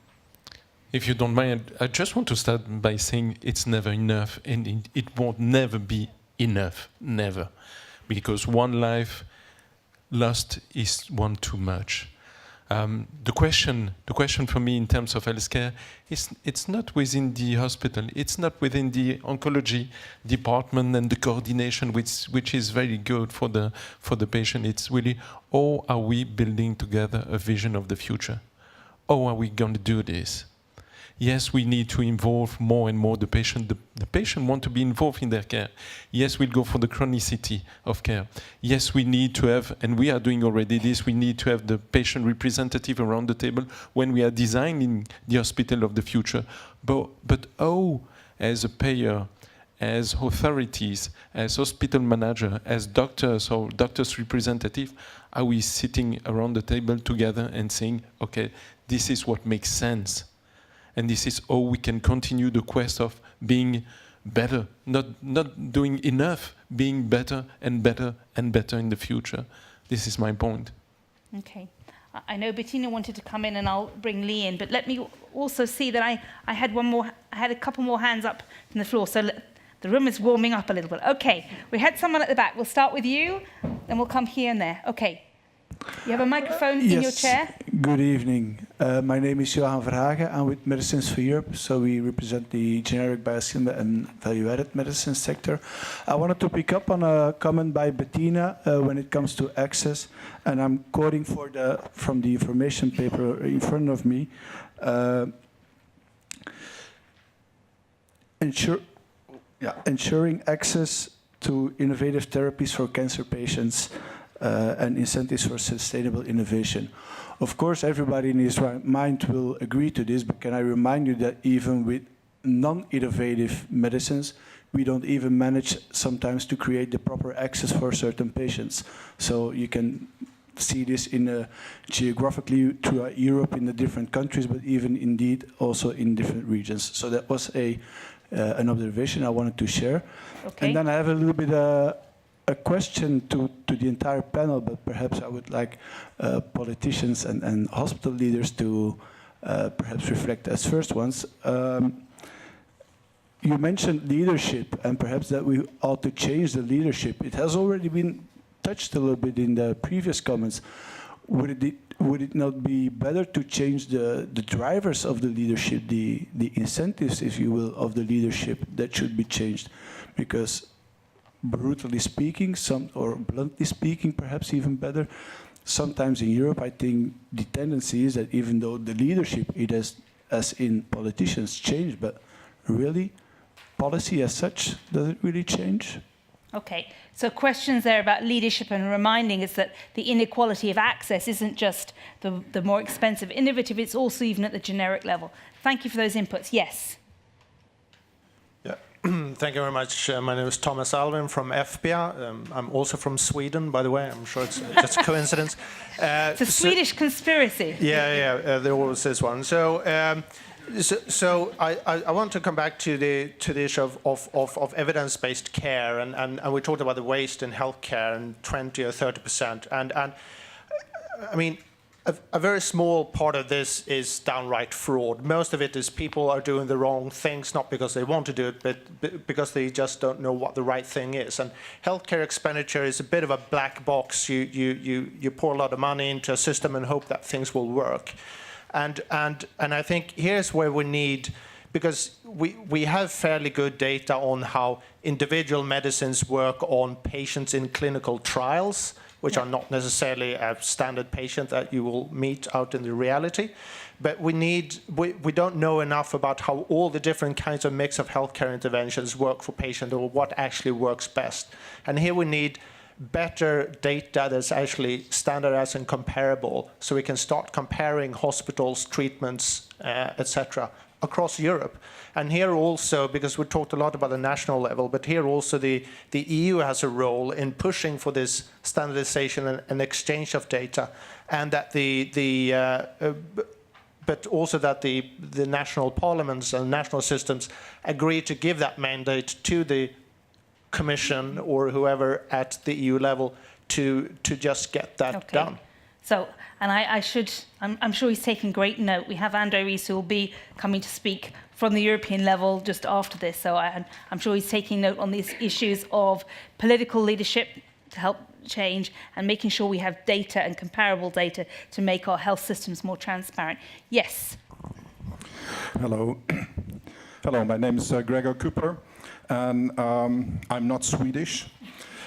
If you don't mind, I just want to start by saying it's never enough, and it won't never be enough, never. Because one life lost is one too much. The question for me in terms of healthcare is, it's not within the hospital, it's not within the oncology department and the coordination, which is very good for the patient. It's really, how are we building together a vision of the future? How are we going to do this? Yes, we need to involve more and more the patient. The patient want to be involved in their care. Yes, we'll go for the chronicity of care. Yes, we need to have, and we are doing already this, we need to have the patient representative around the table when we are designing the hospital of the future. But how, as a payer, as authorities, as hospital manager, as doctors or doctors representative, are we sitting around the table together and saying, okay, this is what makes sense? And this is how we can continue the quest of being better, not doing enough, being better and better and better in the future. This is my point. Okay. I know Bettina wanted to come in, and I'll bring Lee in, but let me also see that I had a couple more hands up from the floor, so the room is warming up a little bit. Okay, we had someone at the back. We'll start with you, then we'll come here and there. Okay. You have a microphone in your chair? Good evening. My name is Johan Verhagen. I'm with Medicines for Europe, so we represent the generic, biosimilar and value-added medicine sector. I wanted to pick up on a comment by Bettina when it comes to access, and I'm quoting from the information paper in front of me. Ensuring access to innovative therapies for cancer patients and incentives for sustainable innovation. Of course, everybody in his right mind will agree to this, but can I remind you that even with non-innovative medicines, we don't even manage sometimes to create the proper access for certain patients. So you can see this in geographically throughout Europe in the different countries, but even indeed also in different regions. So that was an observation I wanted to share. Okay. And then I have a little bit a question to the entire panel, but perhaps I would like politicians and hospital leaders to perhaps reflect as first ones. you mentioned leadership, and perhaps that we ought to change the leadership. It has already been touched a little bit in the previous comments. Would it not be better to change the drivers of the leadership, the incentives, if you will, of the leadership that should be changed? Because brutally speaking, or bluntly speaking, perhaps even better, sometimes in Europe, I think the tendency is that even though the leadership, it has, as in politicians, changed, but really, policy as such, does it really change? Okay, so questions there about leadership and reminding us that the inequality of access isn't just the more expensive, innovative, it's also even at the generic level. Thank you for those inputs. Yes. Yeah, thank you very much. My name is Thomas Alvin from EFPIA. I'm also from Sweden, by the way. I'm sure it's just a coincidence. It's a Swedish conspiracy. Yeah, there always is one. So I want to come back to the issue of evidence-based care, and we talked about the waste in healthcare and 20 or 30%, and I mean a very small part of this is downright fraud. Most of it is people are doing the wrong things, not because they want to do it, but because they just don't know what the right thing is. And healthcare expenditure is a bit of a black box. You pour a lot of money into a system and hope that things will work. And I think here's where we need, because we have fairly good data on how individual medicines work on patients in clinical trials, which are not necessarily a standard patient that you will meet out in the reality. But we don't know enough about how all the different kinds of mix of healthcare interventions work for patients, or what actually works best. And here we need better data that's actually standardized and comparable, so we can start comparing hospitals, treatments, etc. across Europe. And here also, because we talked a lot about the national level, but here also the EU has a role in pushing for this standardization and exchange of data, and that but also that the national parliaments and national systems agree to give that mandate to the Commission or whoever at the EU level to just get that done. So, and I'm sure he's taking great note. We have André Rees, who will be coming to speak from the European level just after this. So I'm sure he's taking note on these issues of political leadership to help change, and making sure we have data and comparable data to make our health systems more transparent. Yes. Hello. Hello, my name is Gregor Cooper. And I'm not Swedish,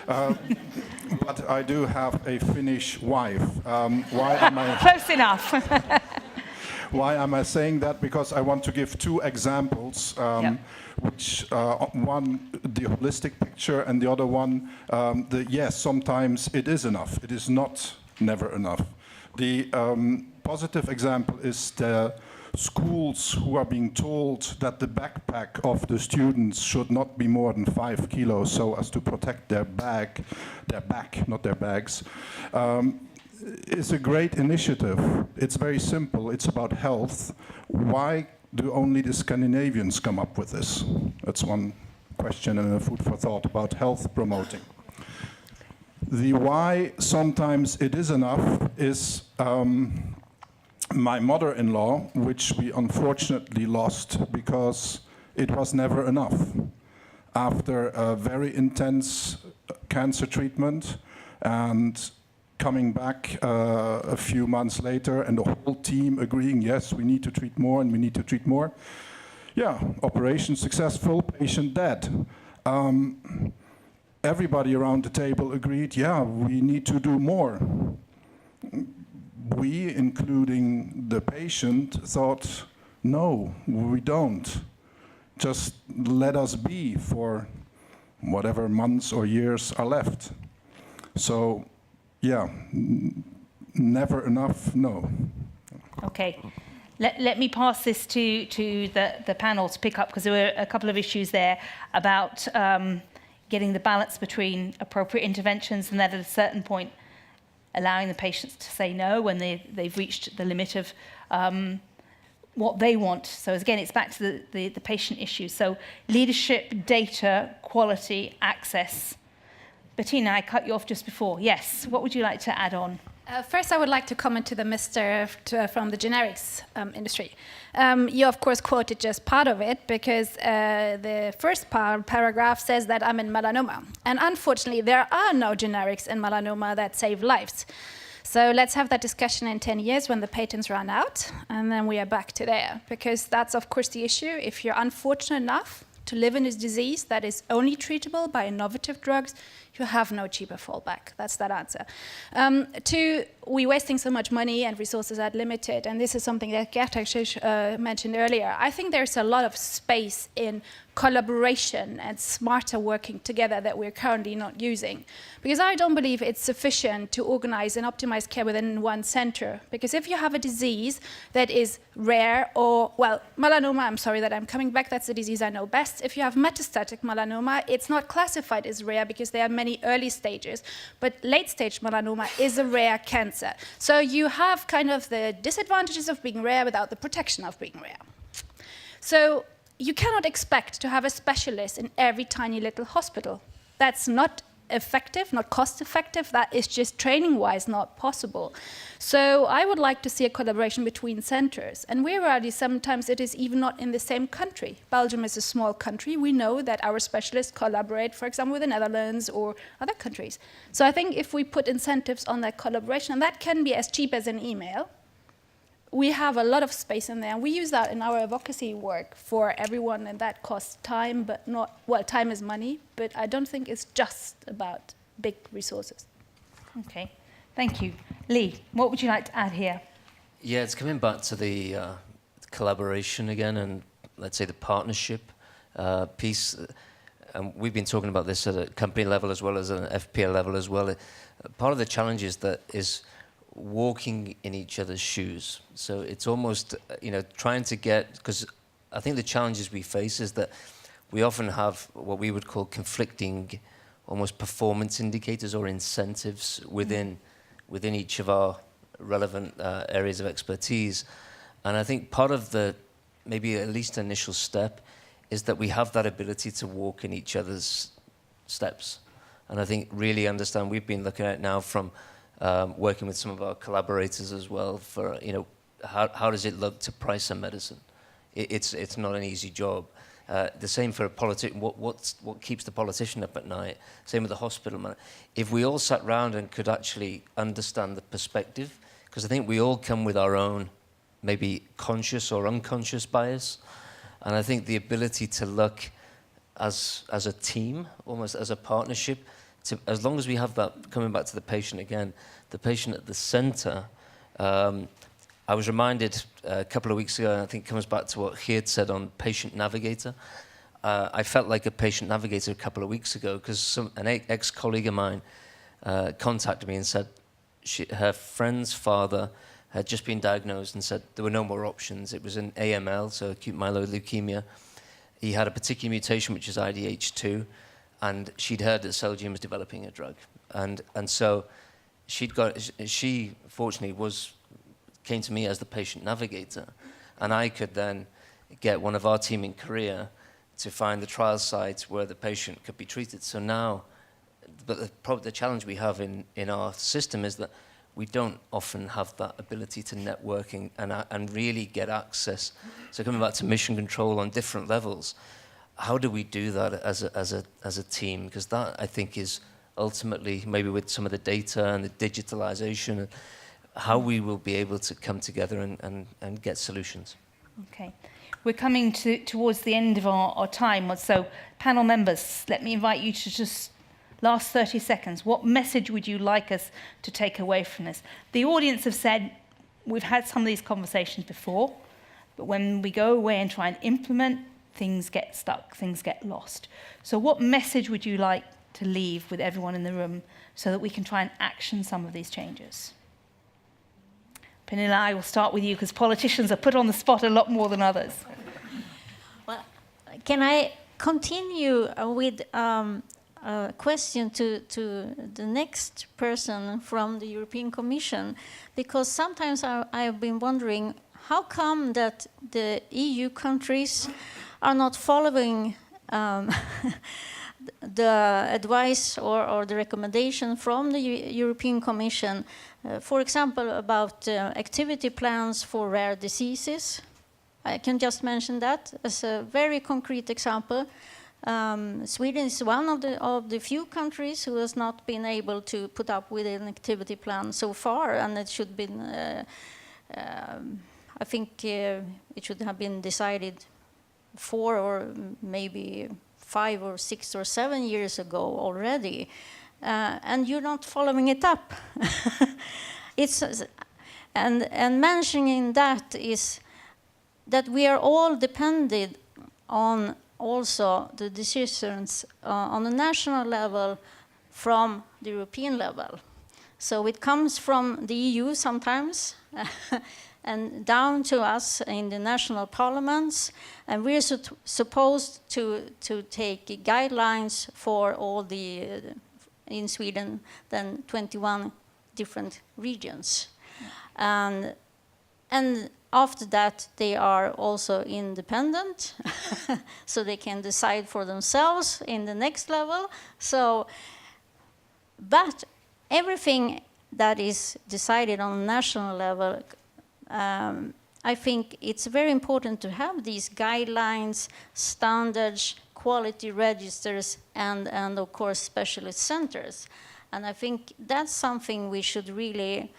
but I do have a Finnish wife. Why am I close enough? Why am I saying that? Because I want to give two examples, which one the holistic picture, and the other one yes, sometimes it is enough. It is not never enough. The positive example is the schools who are being told that the backpack of the students should not be more than 5 kilos so as to protect their back, not their bags, is a great initiative. It's very simple. It's about health. Why do only the Scandinavians come up with this? That's one question and a food for thought about health promoting. The why sometimes it is enough is my mother-in-law, which we unfortunately lost because it was never enough. After a very intense cancer treatment and coming back a few months later, and the whole team agreeing, yes, we need to treat more and we need to treat more. Yeah, operation successful, patient dead. Everybody around the table agreed, yeah, we need to do more. We, including the patient, thought, no, we don't. Just let us be for whatever months or years are left. So, yeah, never enough, no. Okay. Let me pass this to the panel to pick up, because there were a couple of issues there about getting the balance between appropriate interventions and then at a certain point allowing the patients to say no when they've reached the limit of what they want. So again, it's back to the patient issue. So leadership, data, quality, access. Bettina, I cut you off just before. Yes, what would you like to add on? First, I would like to comment to the Mr. From the generics industry. You, of course, quoted just part of it because the first paragraph says that I'm in melanoma. And unfortunately, there are no generics in melanoma that save lives. So let's have that discussion in 10 years when the patents run out, and then we are back to there. Because that's, of course, the issue. If you're unfortunate enough to live in this disease that is only treatable by innovative drugs, you have no cheaper fallback. That's that answer. Two, we're wasting so much money and resources are limited, and this is something that Gert actually mentioned earlier. I think there's a lot of space in collaboration and smarter working together that we're currently not using. Because I don't believe it's sufficient to organize and optimize care within one center. Because if you have a disease that is rare or, well, melanoma, I'm sorry that I'm coming back, that's the disease I know best. If you have metastatic melanoma, it's not classified as rare because there are many early stages. But late stage melanoma is a rare cancer. So you have kind of the disadvantages of being rare without the protection of being rare. So you cannot expect to have a specialist in every tiny little hospital. That's not effective, not cost effective. That is just training-wise not possible. So I would like to see a collaboration between centers. And we're already, sometimes it is even not in the same country. Belgium is a small country. We know that our specialists collaborate, for example, with the Netherlands or other countries. So I think if we put incentives on that collaboration, and that can be as cheap as an email, we have a lot of space in there, and we use that in our advocacy work for everyone, and that costs time, but not, well, time is money, but I don't think it's just about big resources. Okay, thank you. Lee, what would you like to add here? Yeah, it's coming back to the collaboration again, and let's say the partnership piece. And we've been talking about this at a company level as well as an EFPIA level as well. Part of the challenge is walking in each other's shoes. So it's almost, trying to get, because I think the challenges we face is that we often have what we would call conflicting almost performance indicators or incentives within each of our relevant areas of expertise. And I think part of the, maybe at least initial step, is that we have that ability to walk in each other's steps. And I think really understand, we've been looking at it now from working with some of our collaborators as well for, how does it look to price a medicine? It's not an easy job. The same for a politician. What keeps the politician up at night? Same with the hospital. If we all sat round and could actually understand the perspective, because I think we all come with our own maybe conscious or unconscious bias, and I think the ability to look as a team, almost as a partnership, as long as we have that, coming back to the patient again, the patient at the center. I was reminded a couple of weeks ago, and I think it comes back to what Geert said on patient navigator. I felt like a patient navigator a couple of weeks ago because an ex-colleague of mine contacted me and said her friend's father had just been diagnosed and said there were no more options. It was an AML, so acute myeloid leukemia. He had a particular mutation, which is IDH2. And she'd heard that Celgene was developing a drug, and so she fortunately came to me as the patient navigator, and I could then get one of our team in Korea to find the trial sites where the patient could be treated. So now, but the challenge we have in our system is that we don't often have that ability to networking and really get access. So coming back to mission control on different levels. How do we do that as a team? Because that, I think, is ultimately, maybe with some of the data and the digitalization, how we will be able to come together and get solutions. Okay. We're coming towards the end of our time. So, panel members, let me invite you to just last 30 seconds. What message would you like us to take away from this? The audience have said, we've had some of these conversations before, but when we go away and try and implement, things get stuck, things get lost. So what message would you like to leave with everyone in the room so that we can try and action some of these changes? Penilla, I will start with you because politicians are put on the spot a lot more than others. Well, can I continue with a question to the next person from the European Commission? Because sometimes I have been wondering, how come that the EU countries are not following the advice or the recommendation from the European Commission, for example, about activity plans for rare diseases. I can just mention that as a very concrete example. Sweden is one of the few countries who has not been able to put up with an activity plan so far, and it should be. I think it should have been decided 4 or maybe 5 or 6 or 7 years ago already, and you're not following it up. And mentioning that is that we are all dependent on also the decisions on the national level from the European level. So it comes from the EU sometimes and down to us in the national parliaments, and we're supposed to take guidelines for all in Sweden, then 21 different regions. And after that, they are also independent, so they can decide for themselves in the next level. So, but everything that is decided on national level, I think it's very important to have these guidelines, standards, quality registers, and of course specialist centers. And I think that's something we should really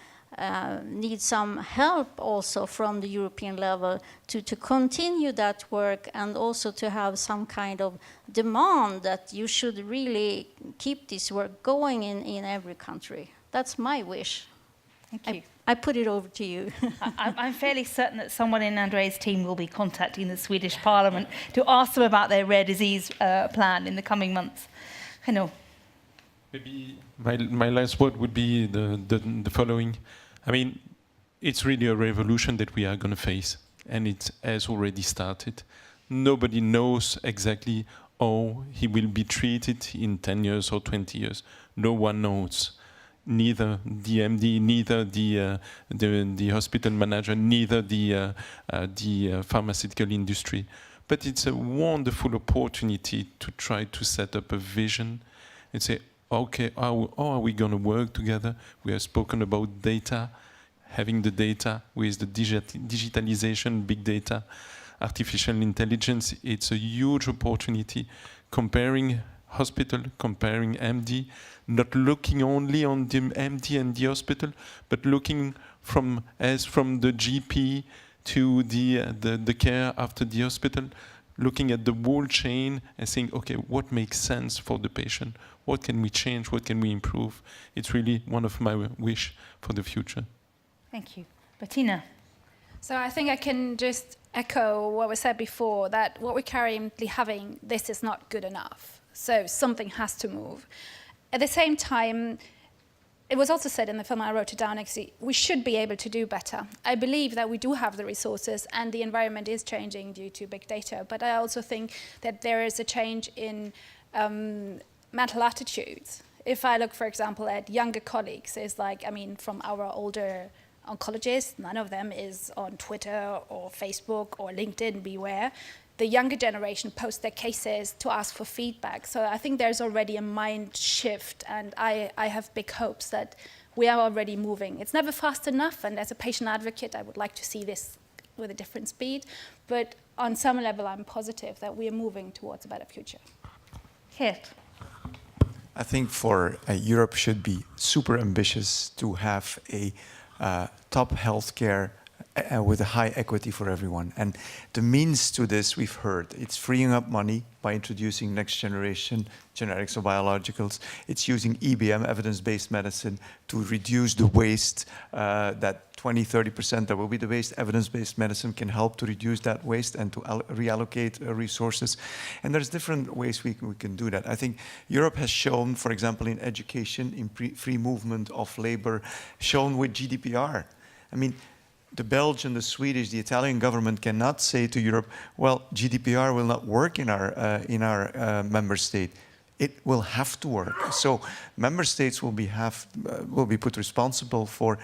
need some help also from the European level to continue that work, and also to have some kind of demand that you should really keep this work going in every country. That's my wish. Thank you. I put it over to you. I'm fairly certain that someone in Andre's team will be contacting the Swedish Parliament to ask them about their rare disease plan in the coming months. Renaud. Maybe my last word would be the following. I mean, it's really a revolution that we are going to face, and it has already started. Nobody knows exactly how he will be treated in 10 years or 20 years. No one knows. Neither the MD, neither the hospital manager, neither the pharmaceutical industry. But it's a wonderful opportunity to try to set up a vision and say, okay, how are we going to work together? We have spoken about data, having the data with the digitalization, big data, artificial intelligence. It's a huge opportunity. Comparing hospital, comparing MD, not looking only on the MD and the hospital, but looking from the GP to the care after the hospital, looking at the whole chain and saying, okay, what makes sense for the patient? What can we change? What can we improve? It's really one of my wish for the future. Thank you. Bettina. So I think I can just echo what was said before, that what we're currently having, this is not good enough. So something has to move. At the same time, it was also said in the film, I wrote it down actually, we should be able to do better. I believe that we do have the resources, and the environment is changing due to big data, but I also think that there is a change in mental attitudes. If I look, for example, at younger colleagues, it's like, I mean, from our older oncologists, none of them is on Twitter or Facebook or LinkedIn, beware. The younger generation post their cases to ask for feedback. So I think there's already a mind shift, and I have big hopes that we are already moving. It's never fast enough, and as a patient advocate, I would like to see this with a different speed. But on some level, I'm positive that we are moving towards a better future. Geert. I think Europe should be super ambitious to have a top healthcare with a high equity for everyone. And the means to this, we've heard, it's freeing up money by introducing next generation generics or biologicals. It's using EBM, evidence-based medicine, to reduce the waste, that 20-30% that will be the waste. Evidence-based medicine can help to reduce that waste and to reallocate resources. And there's different ways we can do that. I think Europe has shown, for example, in education, in free movement of labor, shown with GDPR. I mean, the Belgian, the Swedish, the Italian government cannot say to Europe, well, GDPR will not work in our member state. It will have to work. So member states will be put responsible for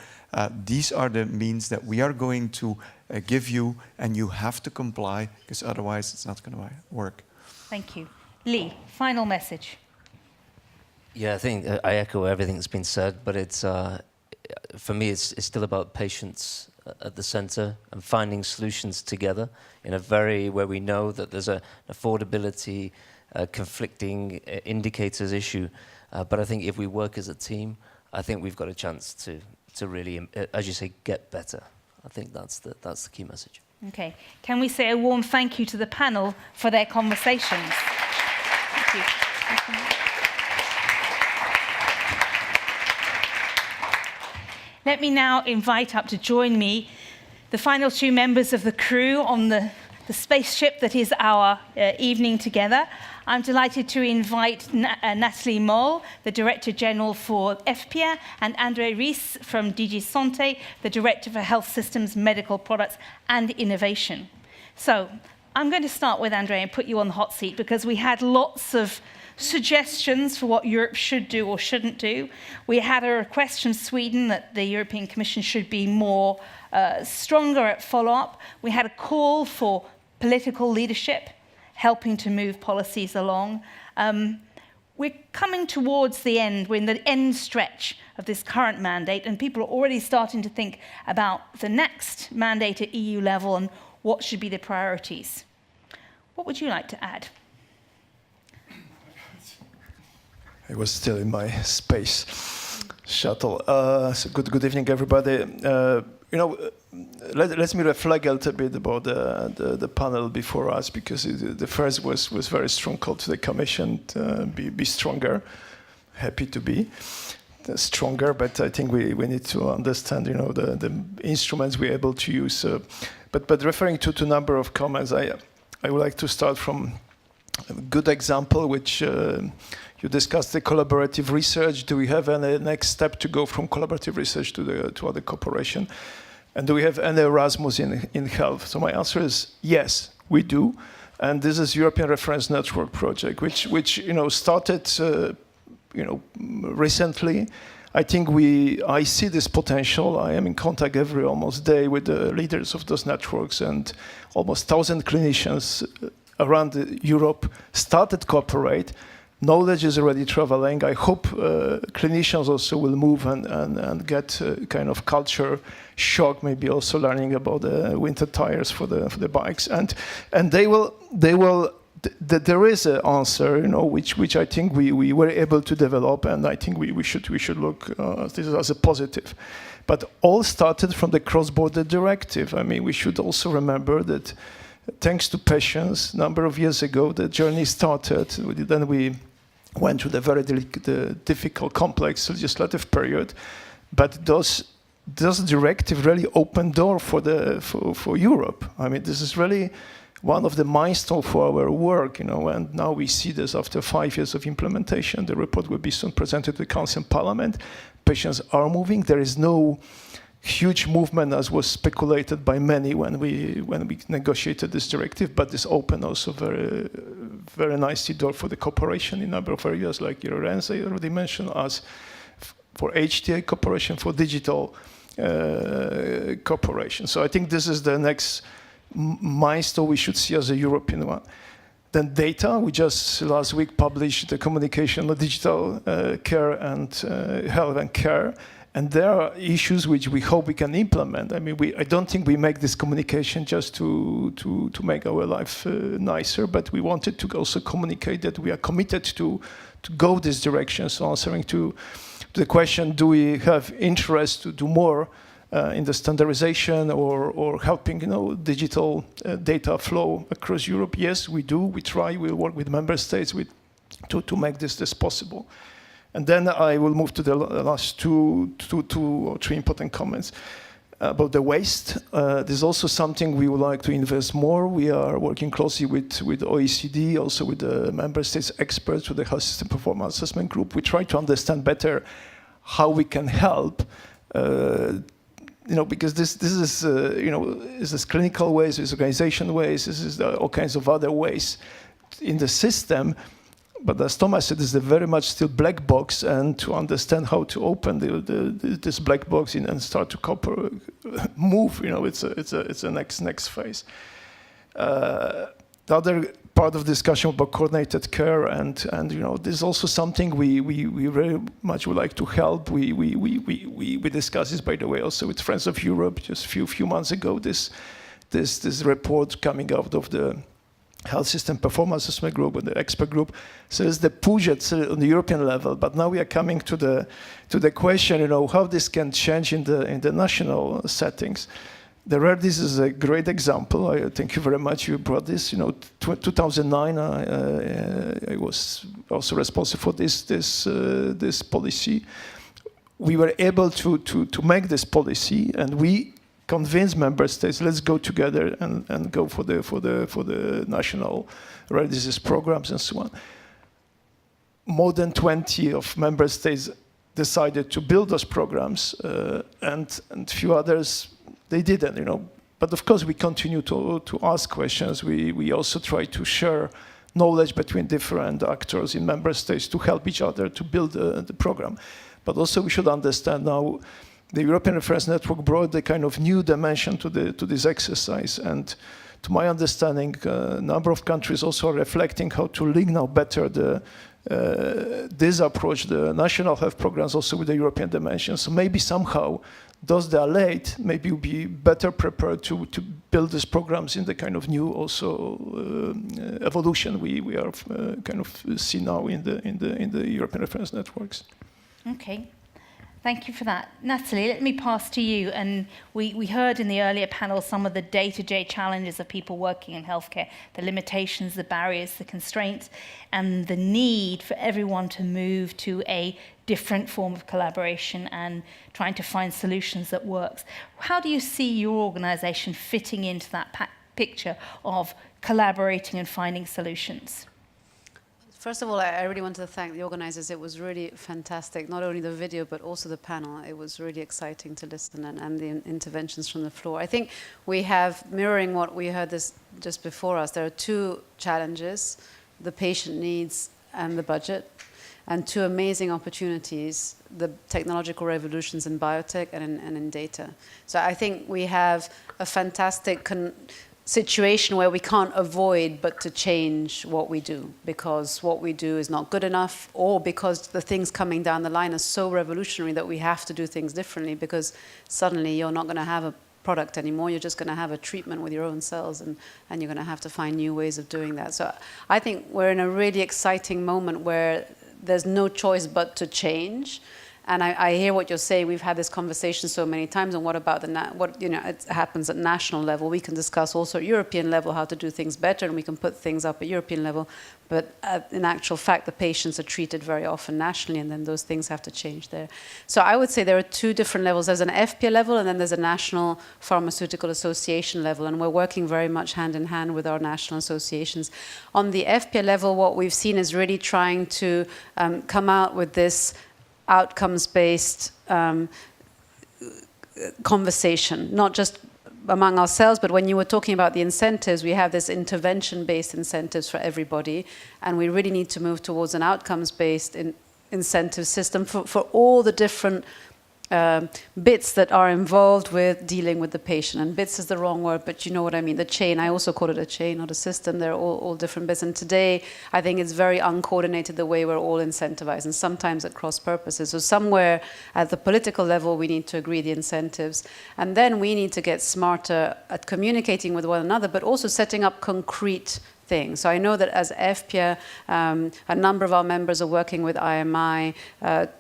these are the means that we are going to give you, and you have to comply, because otherwise it's not going to work. Thank you. Lee, final message. Yeah, I think I echo everything that's been said, but it's for me, it's still about patients at the center and finding solutions together in a where we know that there's an affordability, conflicting indicators issue. But I think if we work as a team, I think we've got a chance to really, as you say, get better. I think that's the key message. Okay. Can we say a warm thank you to the panel for their conversations? Thank you. Let me now invite up to join me the final two members of the crew on the spaceship that is our evening together. I'm delighted to invite Nathalie Moll, the Director General for EFPIA, and André Ries from DG Santé, the Director for Health Systems, Medical Products and Innovation. So I'm going to start with André and put you on the hot seat because we had lots of suggestions for what Europe should do or shouldn't do. We had a request from Sweden that the European Commission should be more stronger at follow-up. We had a call for political leadership, helping to move policies along. We're coming towards the end. We're in the end stretch of this current mandate, and people are already starting to think about the next mandate at EU level and what should be the priorities. What would you like to add? I was still in my space shuttle. So good evening, everybody. Let me reflect a little bit about the panel before us, because the first was very strong call to the Commission to be stronger. Happy to be stronger, but I think we need to understand, the instruments we're able to use. But referring to a number of comments, I would like to start from a good example, which you discussed the collaborative research. Do we have any next step to go from collaborative research to other cooperation? And do we have any Erasmus in health? So my answer is yes, we do. And this is European Reference Network project, which started recently. I think I see this potential. I am in contact every almost day with the leaders of those networks, and almost 1,000 clinicians around Europe started cooperate. Knowledge is already traveling. I hope clinicians also will move and get kind of culture shock, maybe also learning about the winter tires for the bikes, and they will. There is an answer, which I think we were able to develop, and I think we should look at this as a positive. But all started from the cross-border directive. I mean, we should also remember that thanks to patients, a number of years ago, the journey started. Then we went through the very difficult, complex legislative period. But those directives really opened door for Europe. I mean, this is really one of the milestones for our work, and now we see this after 5 years of implementation. The report will be soon presented to the Council and Parliament. Patients are moving. There is no huge movement as was speculated by many when we negotiated this directive, but this opened also very, very nicely door for the cooperation in a number of areas, like Lorenzo already mentioned, as for HTA cooperation, for digital cooperation. So I think this is the next milestone we should see as a European one. Then data, we just last week published the communication on digital care and health and care. And there are issues which we hope we can implement. I mean, I don't think we make this communication just to make our life nicer, but we wanted to also communicate that we are committed to go this direction. So answering to the question, do we have interest to do more in the standardization or helping, digital data flow across Europe? Yes, we do. We try. We work with member states to make this possible. And then I will move to the last two or three important comments about the waste. This is also something we would like to invest more. We are working closely with OECD, also with the member states experts, with the Health System Performance Assessment Group. We try to understand better how we can help. Because this is, is this clinical waste, this organization waste, this is all kinds of other waste in the system. But as Thomas said, it's a very much still black box, and to understand how to open this black box and start to it's a next phase. The other part of the discussion about coordinated care, and this is also something we very much would like to help. We discussed this, by the way, also with Friends of Europe just few months ago. This report coming out of the Health System Performance Assessment Group and the expert group. So it's the push on the European level. But now we are coming to the question, how this can change in the national settings. The rare disease is a great example. Thank you very much. You brought this. 2009, I was also responsible for this policy. We were able to make this policy, and we convinced member states, let's go together and go for the national rare disease programs and so on. More than 20 of member states decided to build those programs, and few others, they didn't, But of course, we continue to ask questions. We also try to share knowledge between different actors in member states to help each other to build the program. But also we should understand now the European Reference Network brought the kind of new dimension to this exercise. And to my understanding, a number of countries also are reflecting how to link now better this approach, the national health programs, also with the European dimension. So maybe somehow those that are late maybe will be better prepared to build these programs in the kind of new also evolution we are kind of see now in the European reference networks. Okay. Thank you for that. Natalie, let me pass to you. And we heard in the earlier panel some of the day-to-day challenges of people working in healthcare, the limitations, the barriers, the constraints, and the need for everyone to move to a different form of collaboration and trying to find solutions that works. How do you see your organization fitting into that picture of collaborating and finding solutions? First of all, I really wanted to thank the organizers. It was really fantastic, not only the video, but also the panel. It was really exciting to listen and the interventions from the floor. I think we have, mirroring what we heard this just before us, there are two challenges, the patient needs and the budget, and two amazing opportunities, the technological revolutions in biotech and in data. So I think we have a fantastic situation where we can't avoid but to change what we do, because what we do is not good enough, or because the things coming down the line are so revolutionary that we have to do things differently, because suddenly you're not going to have a product anymore, you're just going to have a treatment with your own cells, and you're going to have to find new ways of doing that. So I think we're in a really exciting moment where there's no choice but to change. And I hear what you're saying. We've had this conversation so many times. And what about it happens at national level? We can discuss also at European level how to do things better, and we can put things up at European level. But in actual fact, the patients are treated very often nationally, and then those things have to change there. So I would say there are two different levels. There's an EFPIA level, and then there's a National Pharmaceutical Association level, and we're working very much hand in hand with our national associations. On the EFPIA level, what we've seen is really trying to come out with this outcomes-based conversation, not just among ourselves, but when you were talking about the incentives, we have this intervention-based incentives for everybody, and we really need to move towards an outcomes-based incentive system for all the different bits that are involved with dealing with the patient. And bits is the wrong word, but you know what I mean, the chain. I also call it a chain, not a system. They're all different bits. And today, I think it's very uncoordinated the way we're all incentivized, and sometimes at cross purposes. So somewhere at the political level, we need to agree the incentives. And then we need to get smarter at communicating with one another, but also setting up concrete things. So I know that as EFPIA, a number of our members are working with IMI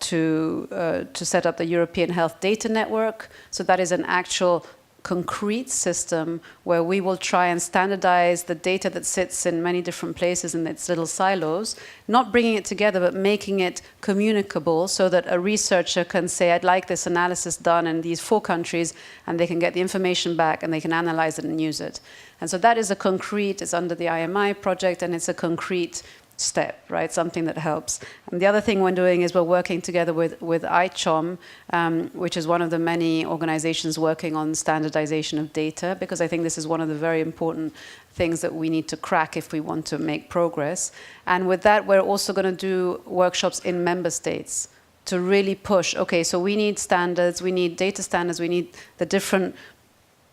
to set up the European Health Data Network. So that is an actual concrete system where we will try and standardize the data that sits in many different places in its little silos, not bringing it together, but making it communicable so that a researcher can say, I'd like this analysis done in these 4 countries, and they can get the information back and they can analyze it and use it. And so that is a concrete, it's under the IMI project, and it's a concrete step, right? Something that helps. And the other thing we're doing is we're working together with ICHOM, which is one of the many organizations working on standardization of data, because I think this is one of the very important things that we need to crack if we want to make progress. And with that, we're also going to do workshops in member states to really push, okay, so we need standards, we need data standards, we need the different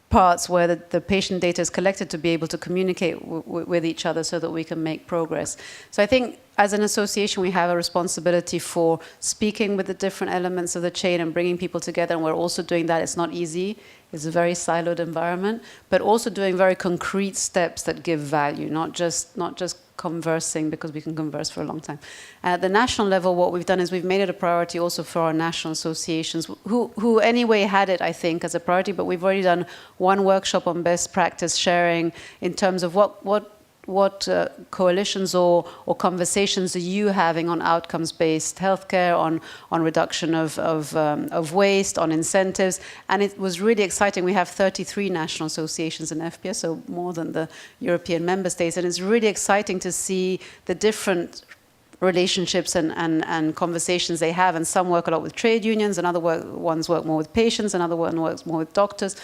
parts where the patient data is collected to be able to communicate with each other so that we can make progress. So I think as an association we have a responsibility for speaking with the different elements of the chain and bringing people together, and we're also doing that. It's not easy. It's a very siloed environment, but also doing very concrete steps that give value, not just conversing, because we can converse for a long time. At the national level, what we've done is we've made it a priority also for our national associations, who anyway had it, I think, as a priority, but we've already done one workshop on best practice sharing in terms of what coalitions or conversations are you having on outcomes-based healthcare, on reduction of waste, on incentives. And it was really exciting. We have 33 national associations in EFPIA, so more than the European member states. And it's really exciting to see the different relationships and conversations they have. And some work a lot with trade unions, and other ones work more with patients, another one works more with doctors.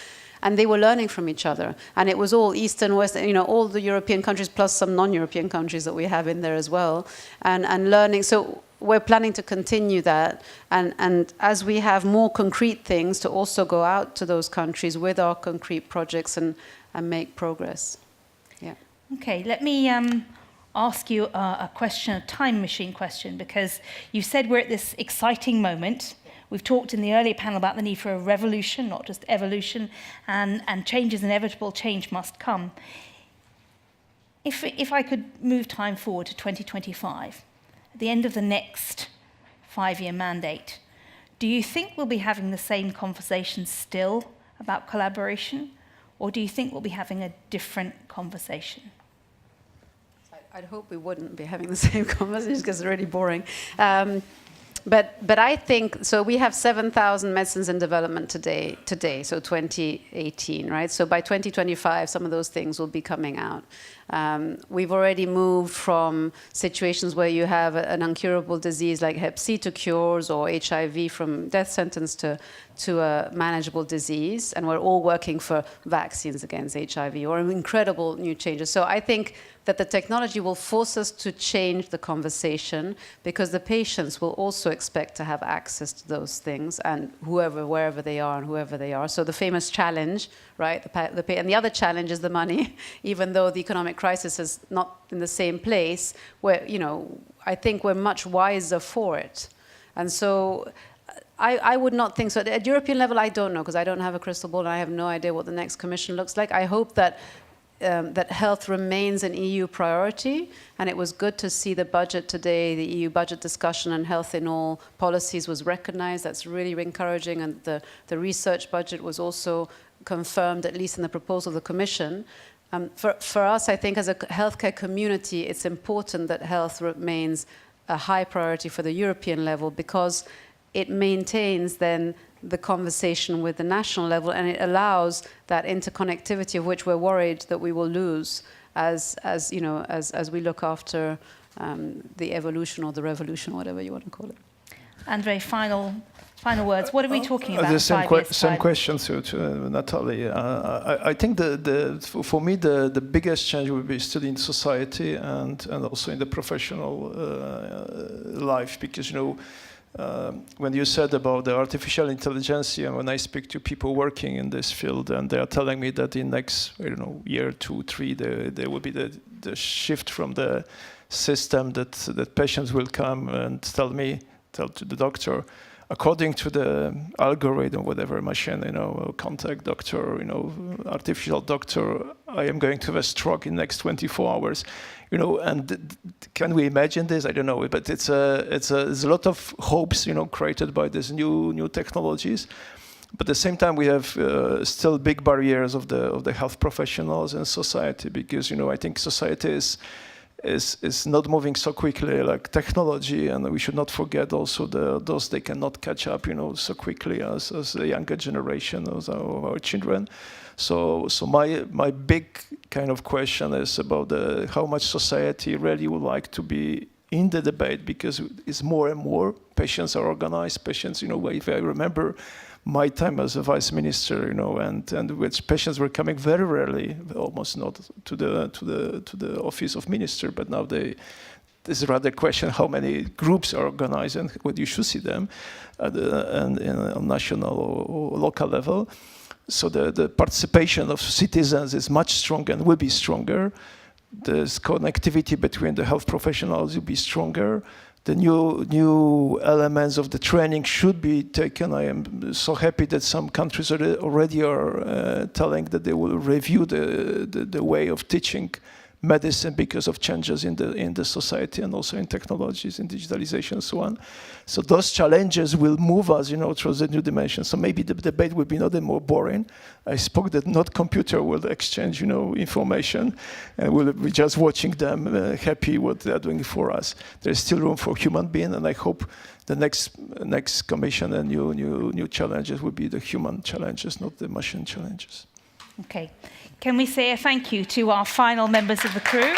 And they were learning from each other. And it was all Eastern, Western, all the European countries, plus some non-European countries that we have in there as well. And learning, so we're planning to continue that. And as we have more concrete things, to also go out to those countries with our concrete projects and make progress. Yeah. Okay, let me ask you a question, a time machine question, because you said we're at this exciting moment. We've talked in the earlier panel about the need for a revolution, not just evolution, and change is inevitable, change must come. If I could move time forward to 2025, at the end of the next 5-year mandate, do you think we'll be having the same conversation still about collaboration, or do you think we'll be having a different conversation? I'd hope we wouldn't be having the same conversation because it's really boring. But I think, so we have 7,000 medicines in development today, so 2018, right? So by 2025, some of those things will be coming out. We've already moved from situations where you have an incurable disease like Hep C to cures, or HIV from death sentence to a manageable disease, and we're all working for vaccines against HIV, or incredible new changes. So I think that the technology will force us to change the conversation, because the patients will also expect to have access to those things, and wherever they are and whoever they are. So the famous challenge, right? And the other challenge is the money, even though the economic crisis is not in the same place, where, I think we're much wiser for it. And so I would not think so. At European level, I don't know, because I don't have a crystal ball and I have no idea what the next commission looks like. I hope that health remains an EU priority, and it was good to see the budget today, the EU budget discussion, and health in all policies was recognized. That's really encouraging, and the research budget was also confirmed, at least in the proposal of the Commission. For us, I think as a healthcare community, it's important that health remains a high priority for the European level, because it maintains then the conversation with the national level, and it allows that interconnectivity of which we're worried that we will lose as we look after the evolution or the revolution, whatever you want to call it. Andre, final words. What are we talking about? The same question to Natalie. I think for me the biggest change will be still in society and also in the professional life, because when you said about the artificial intelligence, and when I speak to people working in this field, and they are telling me that in next, year, 2, 3, there will be the shift from the system that patients will come and tell to the doctor, according to the algorithm, whatever machine, contact doctor, artificial doctor, I am going to have a stroke in next 24 hours. And can we imagine this? I don't know, but it's a lot of hopes, created by these new technologies. But at the same time, we have still big barriers of the health professionals and society, because I think society is not moving so quickly like technology, and we should not forget also those they cannot catch up, so quickly as the younger generation of our children. So my big kind of question is about how much society really would like to be in the debate, because it's more and more patients are organized. Patients, if I remember my time as a vice minister, and which patients were coming very rarely, almost not to the office of minister, but now this is rather a question how many groups are organized and what you should see them on national or local level. So the participation of citizens is much stronger and will be stronger. The connectivity between the health professionals will be stronger. The new elements of the training should be taken. I am so happy that some countries already are telling that they will review the way of teaching medicine because of changes in the society and also in technologies, in digitalization and so on. So those challenges will move us, through the new dimension. So maybe the debate will be not more boring. I spoke that not computer will exchange, information, and we'll be just watching them happy what they are doing for us. There's still room for human being, and I hope the next commission and new challenges will be the human challenges, not the machine challenges. Okay. Can we say a thank you to our final members of the crew?